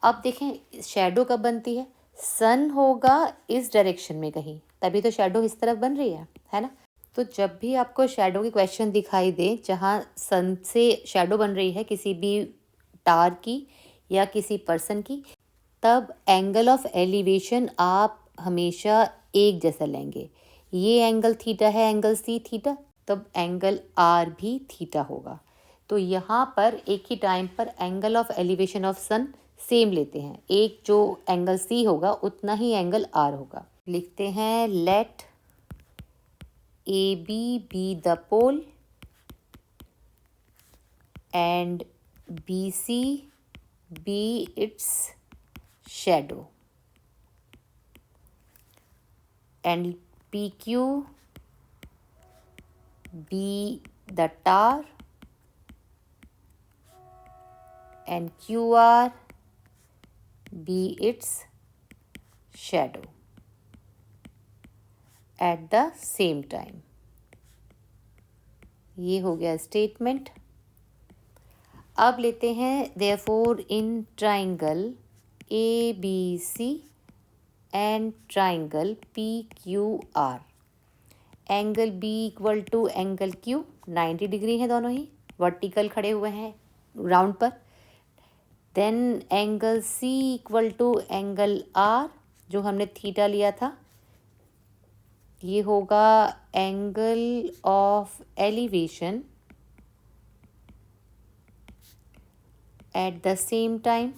अब देखें शेडो कब बनती है, सन होगा इस डायरेक्शन में कहीं, तभी तो शेडो इस तरफ बन रही है ना। तो जब भी आपको शेडो की क्वेश्चन दिखाई दे जहाँ सन से शेडो बन रही है किसी भी टावर की या किसी पर्सन की, तब एंगल ऑफ एलिवेशन आप हमेशा एक जैसा लेंगे। ये एंगल थीटा है, एंगल C थीटा, तब एंगल R भी थीटा होगा। तो यहाँ पर एक ही टाइम पर angle of elevation of sun same लेते हैं, एक जो एंगल C होगा उतना ही एंगल R होगा। लिखते हैं let AB be the pole and BC be its shadow and PQ be the tower and QR be its shadow at the same time. ये हो गया स्टेटमेंट। अब लेते हैं therefore in triangle ABC and triangle PQR, angle B equal to angle Q 90 degree है, दोनों ही vertical खड़े हुए हैं राउंड पर। Then angle C equal to angle R, जो हमने थीटा लिया था, ये होगा angle of elevation at the same time.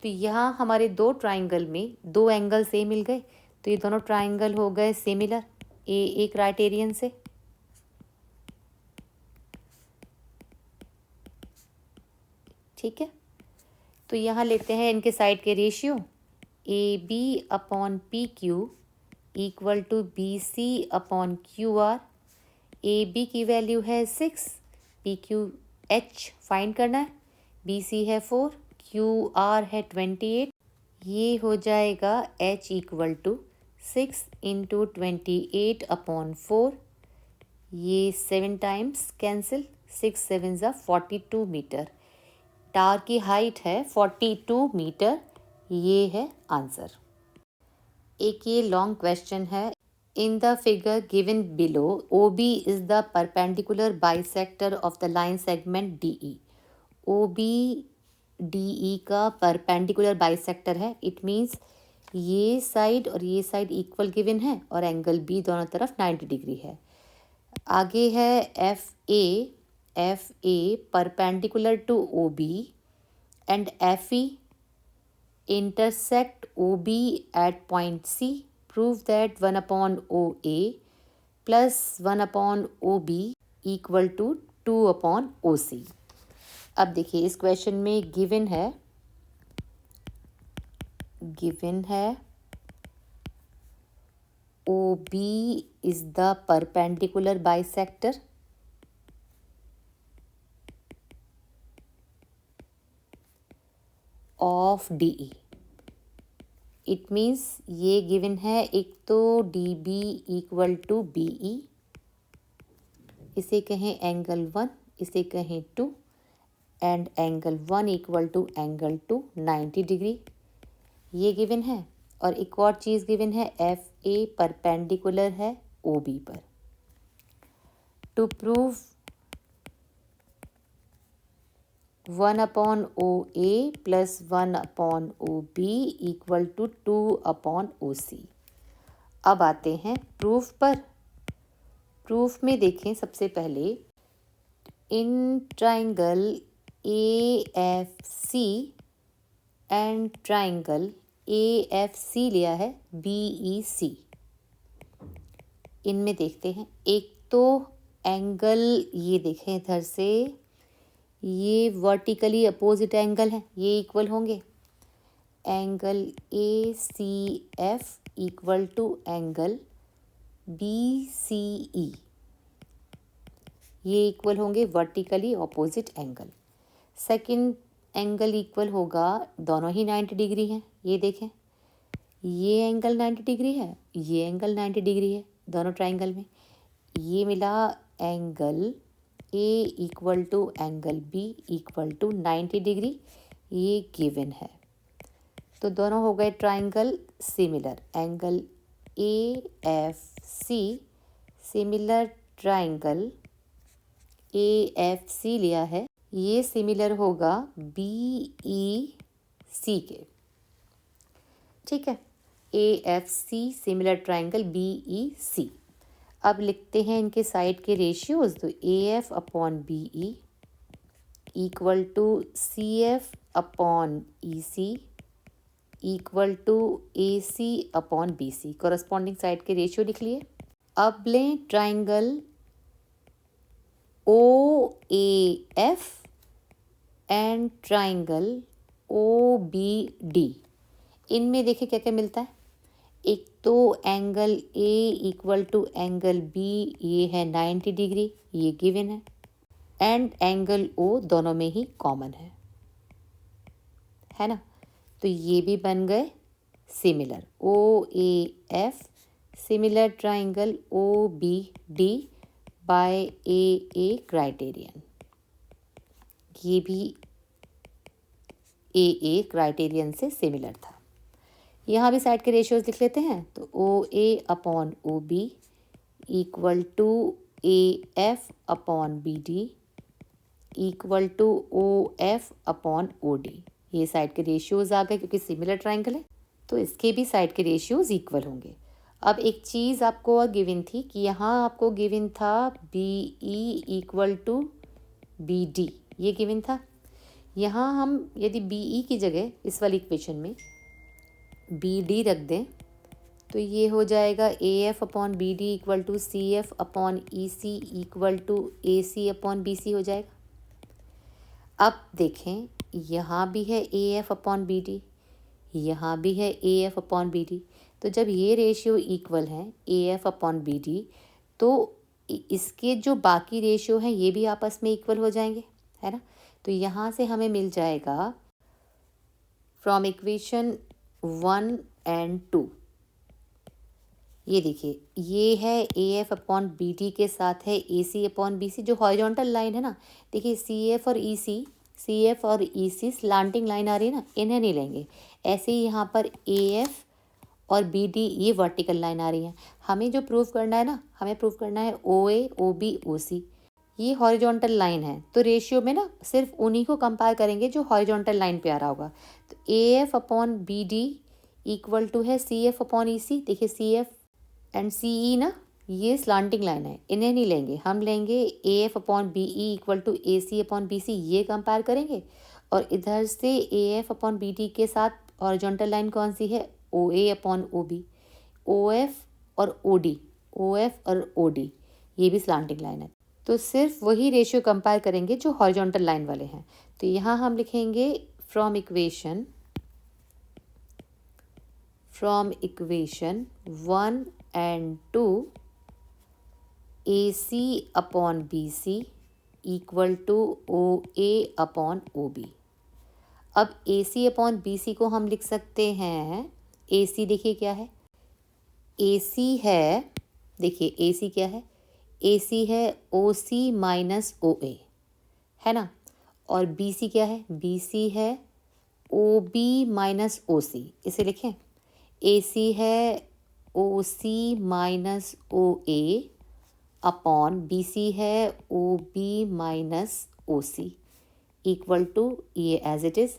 तो यहाँ हमारे दो ट्राइंगल में दो एंगल से मिल गए, तो ये दोनों ट्राइंगल हो गए सिमिलर ए क्राइटेरियन से। ठीक है, तो यहाँ लेते हैं इनके साइड के ratio. A B upon P Q equal to B C upon Q R. A B की वैल्यू है 6, पी क्यू एच फाइंड करना है, बी सी है 4, क्यू आर है 28। ये हो जाएगा H equal to 6 into 28 upon 4। ये 7 टाइम्स कैंसिल, 6 7 ज़ा 42 मीटर। टावर की हाइट है 42 मीटर। ये है आंसर। एक ये लॉन्ग क्वेश्चन है। In the figure given below O B is the perpendicular bisector of the line segment D E. O B D E का परपेंडिकुलर बाइसेक्टर है। इट मीन्स ये साइड और ये साइड इक्वल गिवन है और angle B दोनों तरफ 90 degree है। आगे है F A perpendicular to O B and F E intersect OB at point C. Prove that 1 upon OA plus 1 upon OB equal to 2 upon OC. अब देखिए इस क्वेश्चन में गिवन है OB is the perpendicular bisector of DE. It means ये given है, एक तो DB equal to BE, इसे कहें एंगल 1, इसे कहें 2, and angle 1 equal to angle 2 90 degree, ये गिवन है। और एक और चीज़ गिवन है, FA परपेंडिकुलर है OB पर। To prove 1 upon OA plus 1 upon OB equal to 2 upon OC। अब आते हैं प्रूफ पर। प्रूफ में देखें सबसे पहले, in triangle AFC and triangle AFC लिया है BEC। इनमें देखते हैं, एक तो एंगल ये देखें इधर से, ये वर्टिकली अपोजिट एंगल है, ये इक्वल होंगे। Angle ACF equal to angle BCE, ये इक्वल होंगे vertically opposite angle. Second angle equal होगा, दोनों ही 90 डिग्री हैं। ये देखें, ये एंगल 90 डिग्री है, ये एंगल 90 डिग्री है दोनों ट्राइंगल में। ये मिला angle A equal to angle B equal to 90 degree, ये गिवन है। तो दोनों हो गए triangle similar. Angle AFC similar triangle AFC लिया है, ये सिमिलर होगा BEC के। ठीक है, AFC सिमिलर ट्राइंगल BEC। अब लिखते हैं इनके साइड के रेशियोज। तो AF upon BE equal to CF upon EC equal to AC upon BC। Corresponding side के रेशियो लिख लिए। अब लें triangle OAF and triangle OBD। इनमें देखिए क्या क्या मिलता है। एक तो angle A equal to angle B, ये है 90 डिग्री, ये गिवन है, एंड एंगल ओ दोनों में ही कॉमन है ना। तो ये भी बन गए similar. O A F similar triangle O B D by A criterion, ये भी ए क्राइटेरियन से सिमिलर था। यहाँ भी साइड के रेशियोज लिख लेते हैं। तो O A upon O B equal to A F upon B D equal to O F upon O D. ये साइड के रेशियोज आ गए क्योंकि सिमिलर ट्राइंगल है, तो इसके भी साइड के रेशियोज इक्वल होंगे। अब एक चीज़ आपको और गिवन थी कि यहाँ आपको गिवन था B E equal to B D, ये गिवन था। यहाँ हम यदि बी ई की जगह इस वाली इक्वेशन में बी डी रख दें तो ये हो जाएगा A F upon B D equal to C F upon E C equal to A C upon B C हो जाएगा। अब देखें, यहाँ भी है A F upon B D, यहाँ भी है A F upon B D. तो जब ये रेशियो इक्वल हैं A F upon B D, तो इसके जो बाकी रेशियो हैं ये भी आपस में इक्वल हो जाएंगे, है ना। तो यहाँ से हमें मिल जाएगा फ्रॉम इक्वेशन 1 एंड 2, ये देखिए ये है A F upon B D के साथ है ए सी अपॉन बी सी, जो हॉरिजॉन्टल लाइन है ना। देखिए सी एफ और ई सी स्लांटिंग लाइन आ रही है ना, इन्हें नहीं लेंगे। ऐसे ही यहाँ पर ए एफ और बी डी ये वर्टिकल लाइन आ रही है। हमें जो प्रूव करना है ना, हमें प्रूव करना है ओ ए ओ बी ओ सी, ये हॉरिजॉन्टल लाइन है। तो रेशियो में ना सिर्फ उन्हीं को कंपेयर करेंगे जो हॉरिजॉन्टल लाइन पे आ रहा होगा। तो A F upon B D equal to है सी एफ अपॉन ई सी। देखिए सी एफ एंड सी ई ना ये स्लांटिंग लाइन है, इन्हें नहीं लेंगे, हम लेंगे A F upon B E equal to A C upon B C, ये कंपेयर करेंगे। और इधर से A F upon B D के साथ हॉरिजॉन्टल लाइन कौन सी है, O A upon O B, O F और ओ डी, ओ एफ और ओ डी ये भी स्लांटिंग लाइन है। तो सिर्फ वही रेशियो कंपेयर करेंगे जो हॉरिजॉन्टल लाइन वाले हैं। तो यहाँ हम लिखेंगे from equation 1 and 2 AC upon BC equal to OA upon OB। अब AC अपॉन BC को हम लिख सकते हैं, AC देखिए क्या है, AC है, देखिए AC क्या है, AC है OC माइनस OA, है ना। और BC क्या है, BC है OB माइनस OC, इसे लिखें। AC है OC minus OA upon BC है OB minus OC equal to ये एज इट इज़।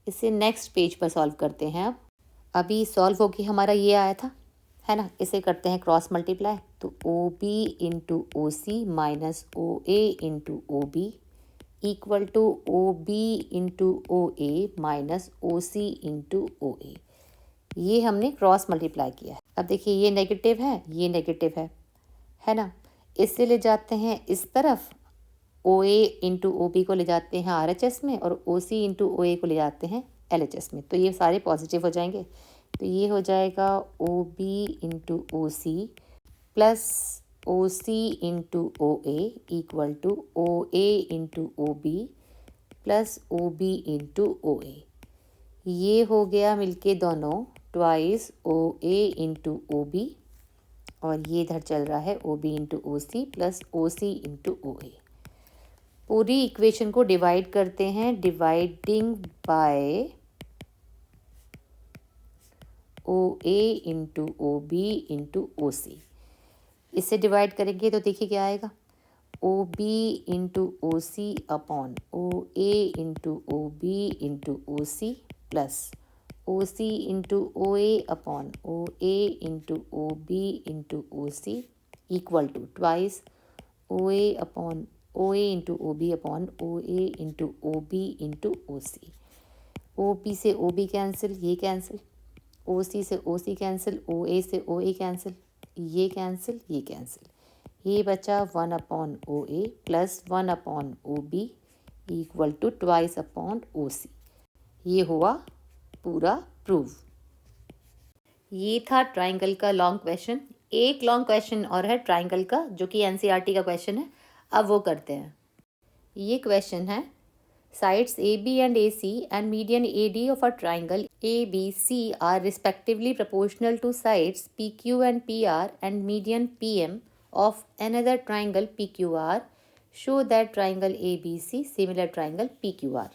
इसे नेक्स्ट पेज पर सॉल्व करते हैं। अब अभी सॉल्व होके हमारा ये आया था, है ना। इसे करते हैं क्रॉस मल्टीप्लाई। तो OB into OC minus OA into OB equal to OB into OA minus OC into OA, ये हमने क्रॉस मल्टीप्लाई किया है। अब देखिए ये नेगेटिव है, ये नेगेटिव है ना। इससे ले जाते हैं इस तरफ, ओ ए इंटू ओ बी को ले जाते हैं आर एच एस में, और ओ सी इंटू ओ ए को ले जाते हैं एल एच एस में। तो ये सारे पॉजिटिव हो जाएंगे। तो ये हो जाएगा O B into O C plus O C into O A equal to O A into O B plus O B into O A. ये हो गया मिलके दोनों twice O A into O B, और ये इधर चल रहा है O B into O C plus O C into O A. पूरी इक्वेशन को डिवाइड करते हैं, dividing by O A into O B into O C. इससे डिवाइड करेंगे तो देखिए क्या आएगा, O B into O C upon O A into O B into O C plus O C into O A upon O A into O B into O C equal to twice O A upon O A into O B upon O A into O B into O C. O B से O B cancel, ये cancel, O C से ओ सी cancel, O A से O A cancel, ये cancel, ये cancel. ये बचा 1 upon O A plus 1 upon O B equal to twice upon O C. ये हुआ पूरा प्रूव। ये था ट्राइंगल का लॉन्ग क्वेश्चन। एक लॉन्ग क्वेश्चन और है ट्राइंगल का, जो कि एनसीईआरटी का क्वेश्चन है। अब वो करते हैं। ये क्वेश्चन है, sides AB and AC and median AD of a triangle ABC are respectively proportional to sides PQ and PR and median PM of another triangle PQR. Show that triangle ABC similar triangle PQR.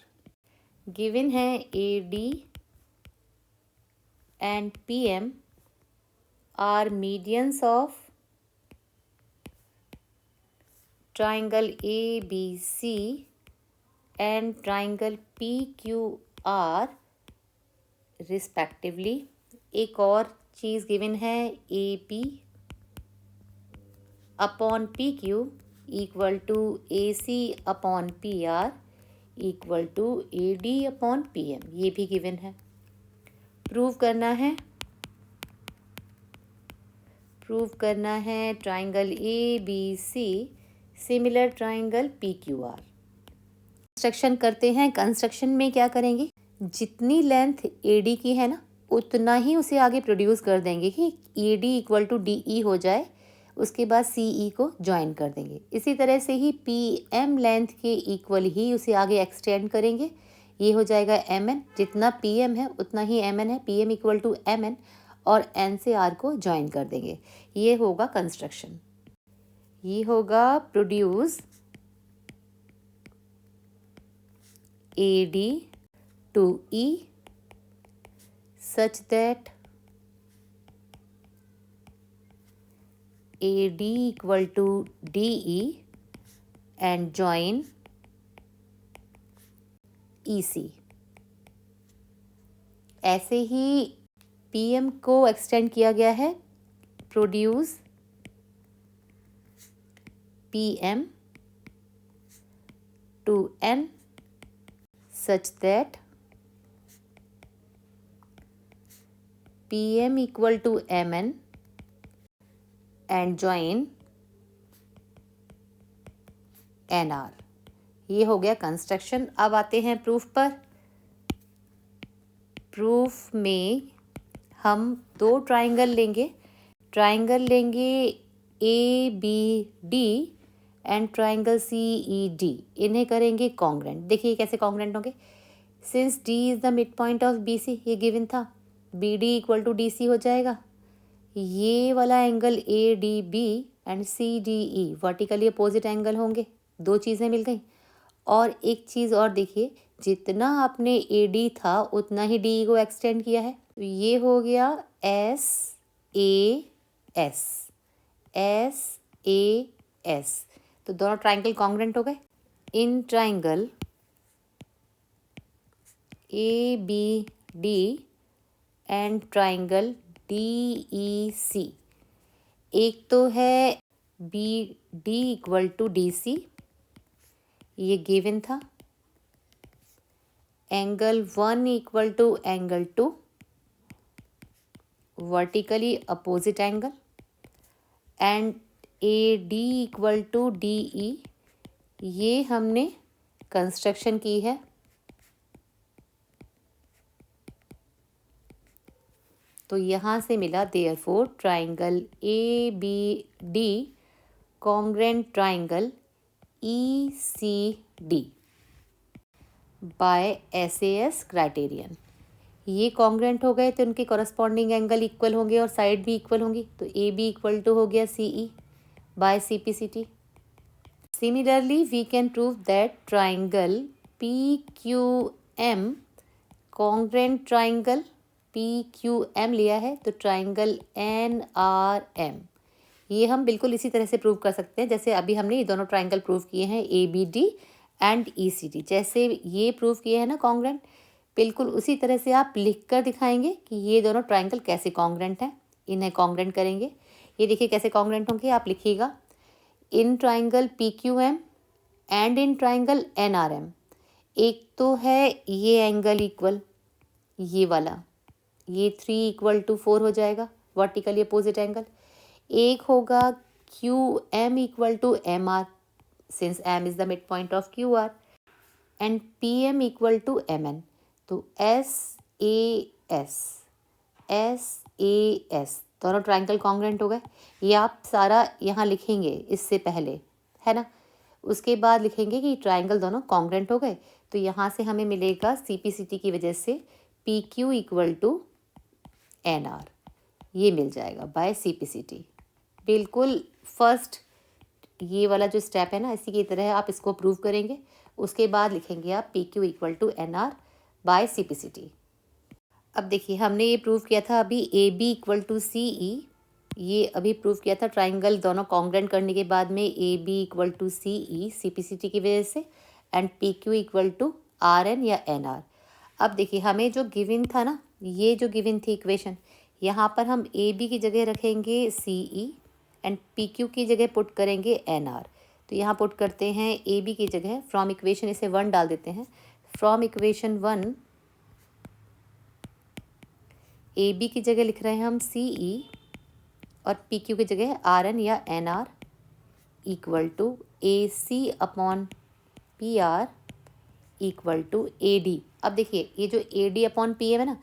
Given है AD and PM are medians of triangle ABC and triangle PQR respectively. एक और चीज़ given है, AP upon PQ equal to AC upon PR equal to AD upon PM, ये भी given है। Prove करना है triangle ABC similar triangle PQR। Construction करते हैं। कंस्ट्रक्शन में क्या करेंगे, जितनी लेंथ AD की है ना, उतना ही उसे आगे प्रोड्यूस कर देंगे कि AD इक्वल टू DE हो जाए। उसके बाद CE को ज्वाइन कर देंगे। इसी तरह से ही PM लेंथ के इक्वल ही उसे आगे एक्सटेंड करेंगे। ये हो जाएगा MN। जितना PM है उतना ही MN है। PM इक्वल टू MN और N से R को ज्वाइन कर देंगे। ये होगा कंस्ट्रक्शन। ये होगा produce AD to E such that AD equal to DE and join EC। ऐसे ही PM को एक्सटेंड किया गया है। Produce PM to N such that PM equal to MN and join NR। ये हो गया कंस्ट्रक्शन। अब आते हैं प्रूफ पर। प्रूफ में हम दो ट्राइंगल लेंगे। ABD and triangle CED। इन्हें करेंगे कॉन्ग्रेंट। देखिए कैसे कॉन्ग्रेंट होंगे। Since D is the mid point of BC, ये गिवन था, BD इक्वल टू DC हो जाएगा। ये वाला angle ADB and CDE vertically opposite angle होंगे। दो चीज़ें मिल गई। और एक चीज़ और देखिए, जितना आपने AD था उतना ही DE को एक्सटेंड किया है। तो ये हो गया SAS। तो दोनों ट्राइंगल कॉन्ग्रेंट हो गए। इन triangle ABD and triangle DEC, एक तो है BD इक्वल टू DC, ये गिवन था। Angle 1 equal to angle 2, vertically opposite angle. And AD equal to DE, ये हमने कंस्ट्रक्शन की है। तो यहाँ से मिला therefore triangle ABD congruent triangle ECD by SAS criterion. ये कॉन्ग्रेंट हो गए तो उनके कॉरस्पॉन्डिंग एंगल इक्वल होंगे और साइड भी इक्वल होंगी। तो AB इक्वल टू हो गया CE by CPCT। Similarly we can prove that triangle PQM congruent triangle PQM लिया है तो ट्राइंगल NRM, ये हम बिल्कुल इसी तरह से प्रूव कर सकते हैं जैसे अभी हमने ये दोनों ट्राइंगल प्रूव किए हैं ABD एंड ECD। जैसे ये प्रूव किए हैं ना कॉन्ग्रेंट, बिल्कुल उसी तरह से आप लिख कर दिखाएंगे कि ये दोनों ट्राइंगल कैसे कॉन्ग्रेंट हैं। इन्हें कॉन्ग्रेंट करेंगे। ये देखिए कैसे कॉन्ग्रेंट होंगे, आप लिखिएगा। In triangle PQM and in triangle NRM, एक तो है ये एंगल इक्वल, ये वाला, ये 3 इक्वल टू 4 हो जाएगा, वर्टिकली अपोजिट एंगल। एक होगा QM equal to MR, since M is the mid point of QR, and PM equal to MN। तो SAS ए एस, दोनों ट्राइंगल कॉन्ग्रेंट हो गए। ये आप सारा यहाँ लिखेंगे इससे पहले, है ना। उसके बाद लिखेंगे कि ट्राइंगल दोनों कॉन्ग्रेंट हो गए। तो यहाँ से हमें मिलेगा CPCT की वजह से PQ इक्वल टू NR, ये मिल जाएगा बाय CPCT। बिल्कुल फर्स्ट ये वाला जो स्टेप है ना, इसी की तरह आप इसको प्रूव करेंगे। उसके बाद लिखेंगे आप PQ equal to NR by CPCT। अब देखिए हमने ये प्रूव किया था अभी AB इक्वल टू CE, ये अभी प्रूव किया था ट्राइंगल दोनों कॉन्ग्रेंट करने के बाद में AB equal to CE CPCT की वजह से, and PQ equal to RN या NR। अब देखिए हमें जो गिवन था ना, ये जो गिवन थी इक्वेशन, यहाँ पर हम AB की जगह रखेंगे CE एंड PQ की जगह पुट करेंगे NR। तो यहाँ पुट करते हैं AB की जगह, फ्रॉम इक्वेशन इसे 1 डाल देते हैं। फ्रॉम इक्वेशन 1 AB की जगह लिख रहे हैं हम CE और PQ की जगह RN या NR equal to AC upon PR equal to AD। अब देखिए ये जो AD अपॉन PM है ना,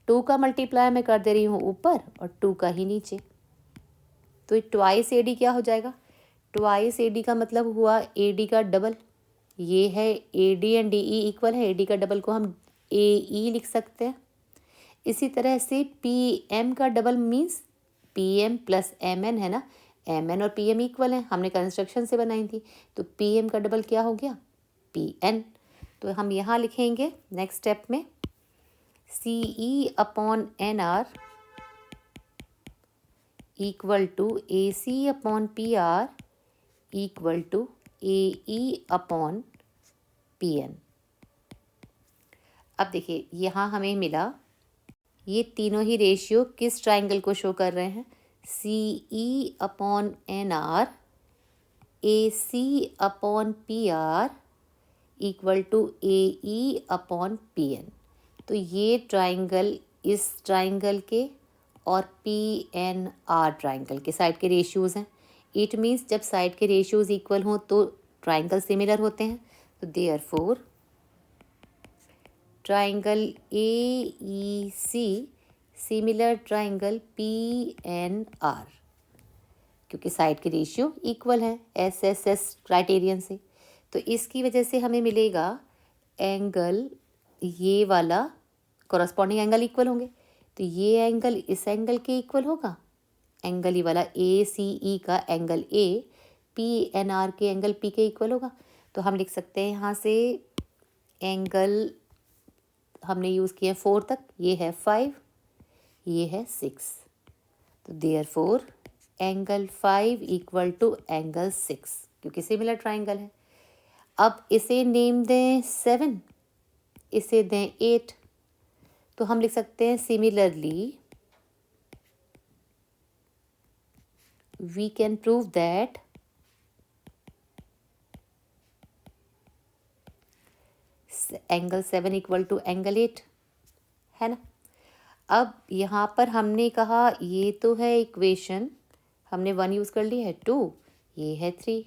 2 का मल्टीप्लाई मैं कर दे रही हूँ ऊपर और 2 का ही नीचे, तो ट्वाइस AD क्या हो जाएगा? ट्वाइस AD का मतलब हुआ AD का डबल। ये है AD एंड DE इक्वल है, AD का डबल को हम AE लिख सकते हैं। इसी तरह से PM का double means PM plus MN है ना, MN और PM इक्वल हैं, हमने कंस्ट्रक्शन से बनाई थी। तो PM का डबल क्या हो गया? PN। तो हम यहाँ लिखेंगे नेक्स्ट स्टेप में CE upon NR equal to AC upon PR equal to AE upon PN। अब देखिए यहाँ हमें मिला, ये तीनों ही रेशियो किस ट्राइंगल को शो कर रहे हैं? CE upon NR AC upon PR equal to AE upon PN। तो ये ट्राइंगल इस ट्राइंगल के और PNR ट्राइंगल के साइड के रेशियोज़ हैं। इट मीन्स जब साइड के रेशियोज़ इक्वल हों तो ट्राइंगल सिमिलर होते हैं। तो therefore triangle AEC similar triangle PNR, क्योंकि साइड के रेशियो इक्वल हैं SSS क्राइटेरियन से। तो इसकी वजह से हमें मिलेगा एंगल, ये वाला कॉरस्पॉन्डिंग एंगल इक्वल होंगे। तो ये एंगल इस एंगल के इक्वल होगा, एंगल ये वाला ACE का एंगल A PNR के एंगल P के इक्वल होगा। तो हम लिख सकते हैं यहाँ से एंगल हमने यूज़ किया 4 तक, ये है 5, ये है 6। तो therefore angle 5 equal to angle 6, क्योंकि सिमिलर ट्राइंगल है। अब इसे नेम दें 7, इसे दें 8, तो हम लिख सकते हैं similarly we can prove that angle 7 equal to angle 8, है ना। अब यहाँ पर हमने कहा ये तो है इक्वेशन, हमने 1 यूज़ कर लिया है, 2 ये है 3,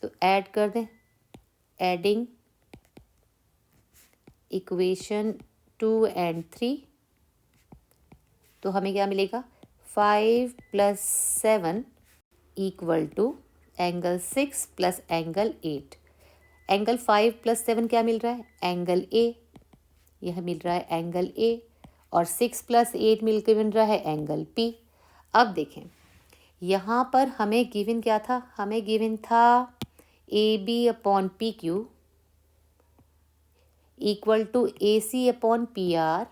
तो ऐड कर दें। एडिंग इक्वेशन 2 एंड 3, तो हमें क्या मिलेगा? 5 plus 7 equal to angle 6 plus angle 8। Angle 5 plus 7 क्या मिल रहा है? एंगल A, यह मिल रहा है एंगल A, और 6 प्लस 8 मिलकर मिल रहा है एंगल P। अब देखें यहाँ पर हमें गिवन क्या था? हमें गिवन था AB upon PQ equal to AC upon PR,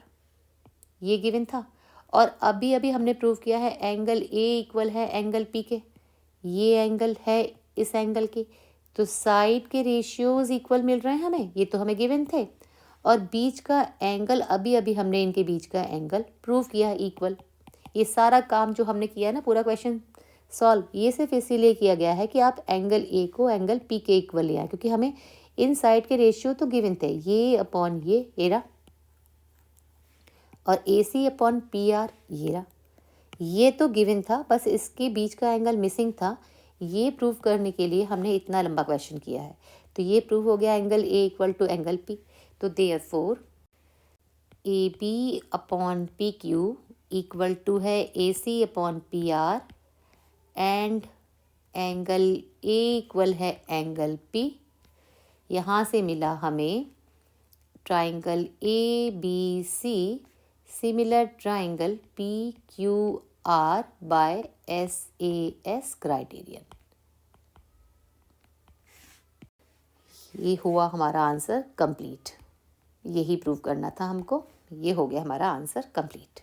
ये गिवन था। और अभी अभी हमने प्रूव किया है एंगल A इक्वल है एंगल P के, ये एंगल है इस एंगल के। तो साइड के रेशियोज इक्वल मिल रहे हैं हमें, ये तो हमें गिवन थे। और बीच का एंगल अभी अभी हमने इनके बीच का एंगल प्रूव किया इक्वल। ये सारा काम जो हमने किया ना, पूरा क्वेश्चन सॉल्व, ये सिर्फ इसीलिए किया गया है कि आप एंगल A को एंगल P के इक्वल ले आए, क्योंकि हमें इन साइड के रेशियो तो गिवन थे, ये अपॉन ये रहा, और AC अपॉन PR ये रहा, ये तो गिवन था, बस इसके बीच का एंगल मिसिंग था। ये प्रूव करने के लिए हमने इतना लंबा क्वेश्चन किया है। तो ये प्रूव हो गया angle A equal to angle P। तो therefore AB upon PQ equal to है AC upon PR and angle A equal है एंगल P। यहाँ से मिला हमें triangle ABC similar triangle PQR by SAS criterion. ये हुआ हमारा आंसर कंप्लीट। यही प्रूव करना था हमको। ये हो गया हमारा आंसर कंप्लीट।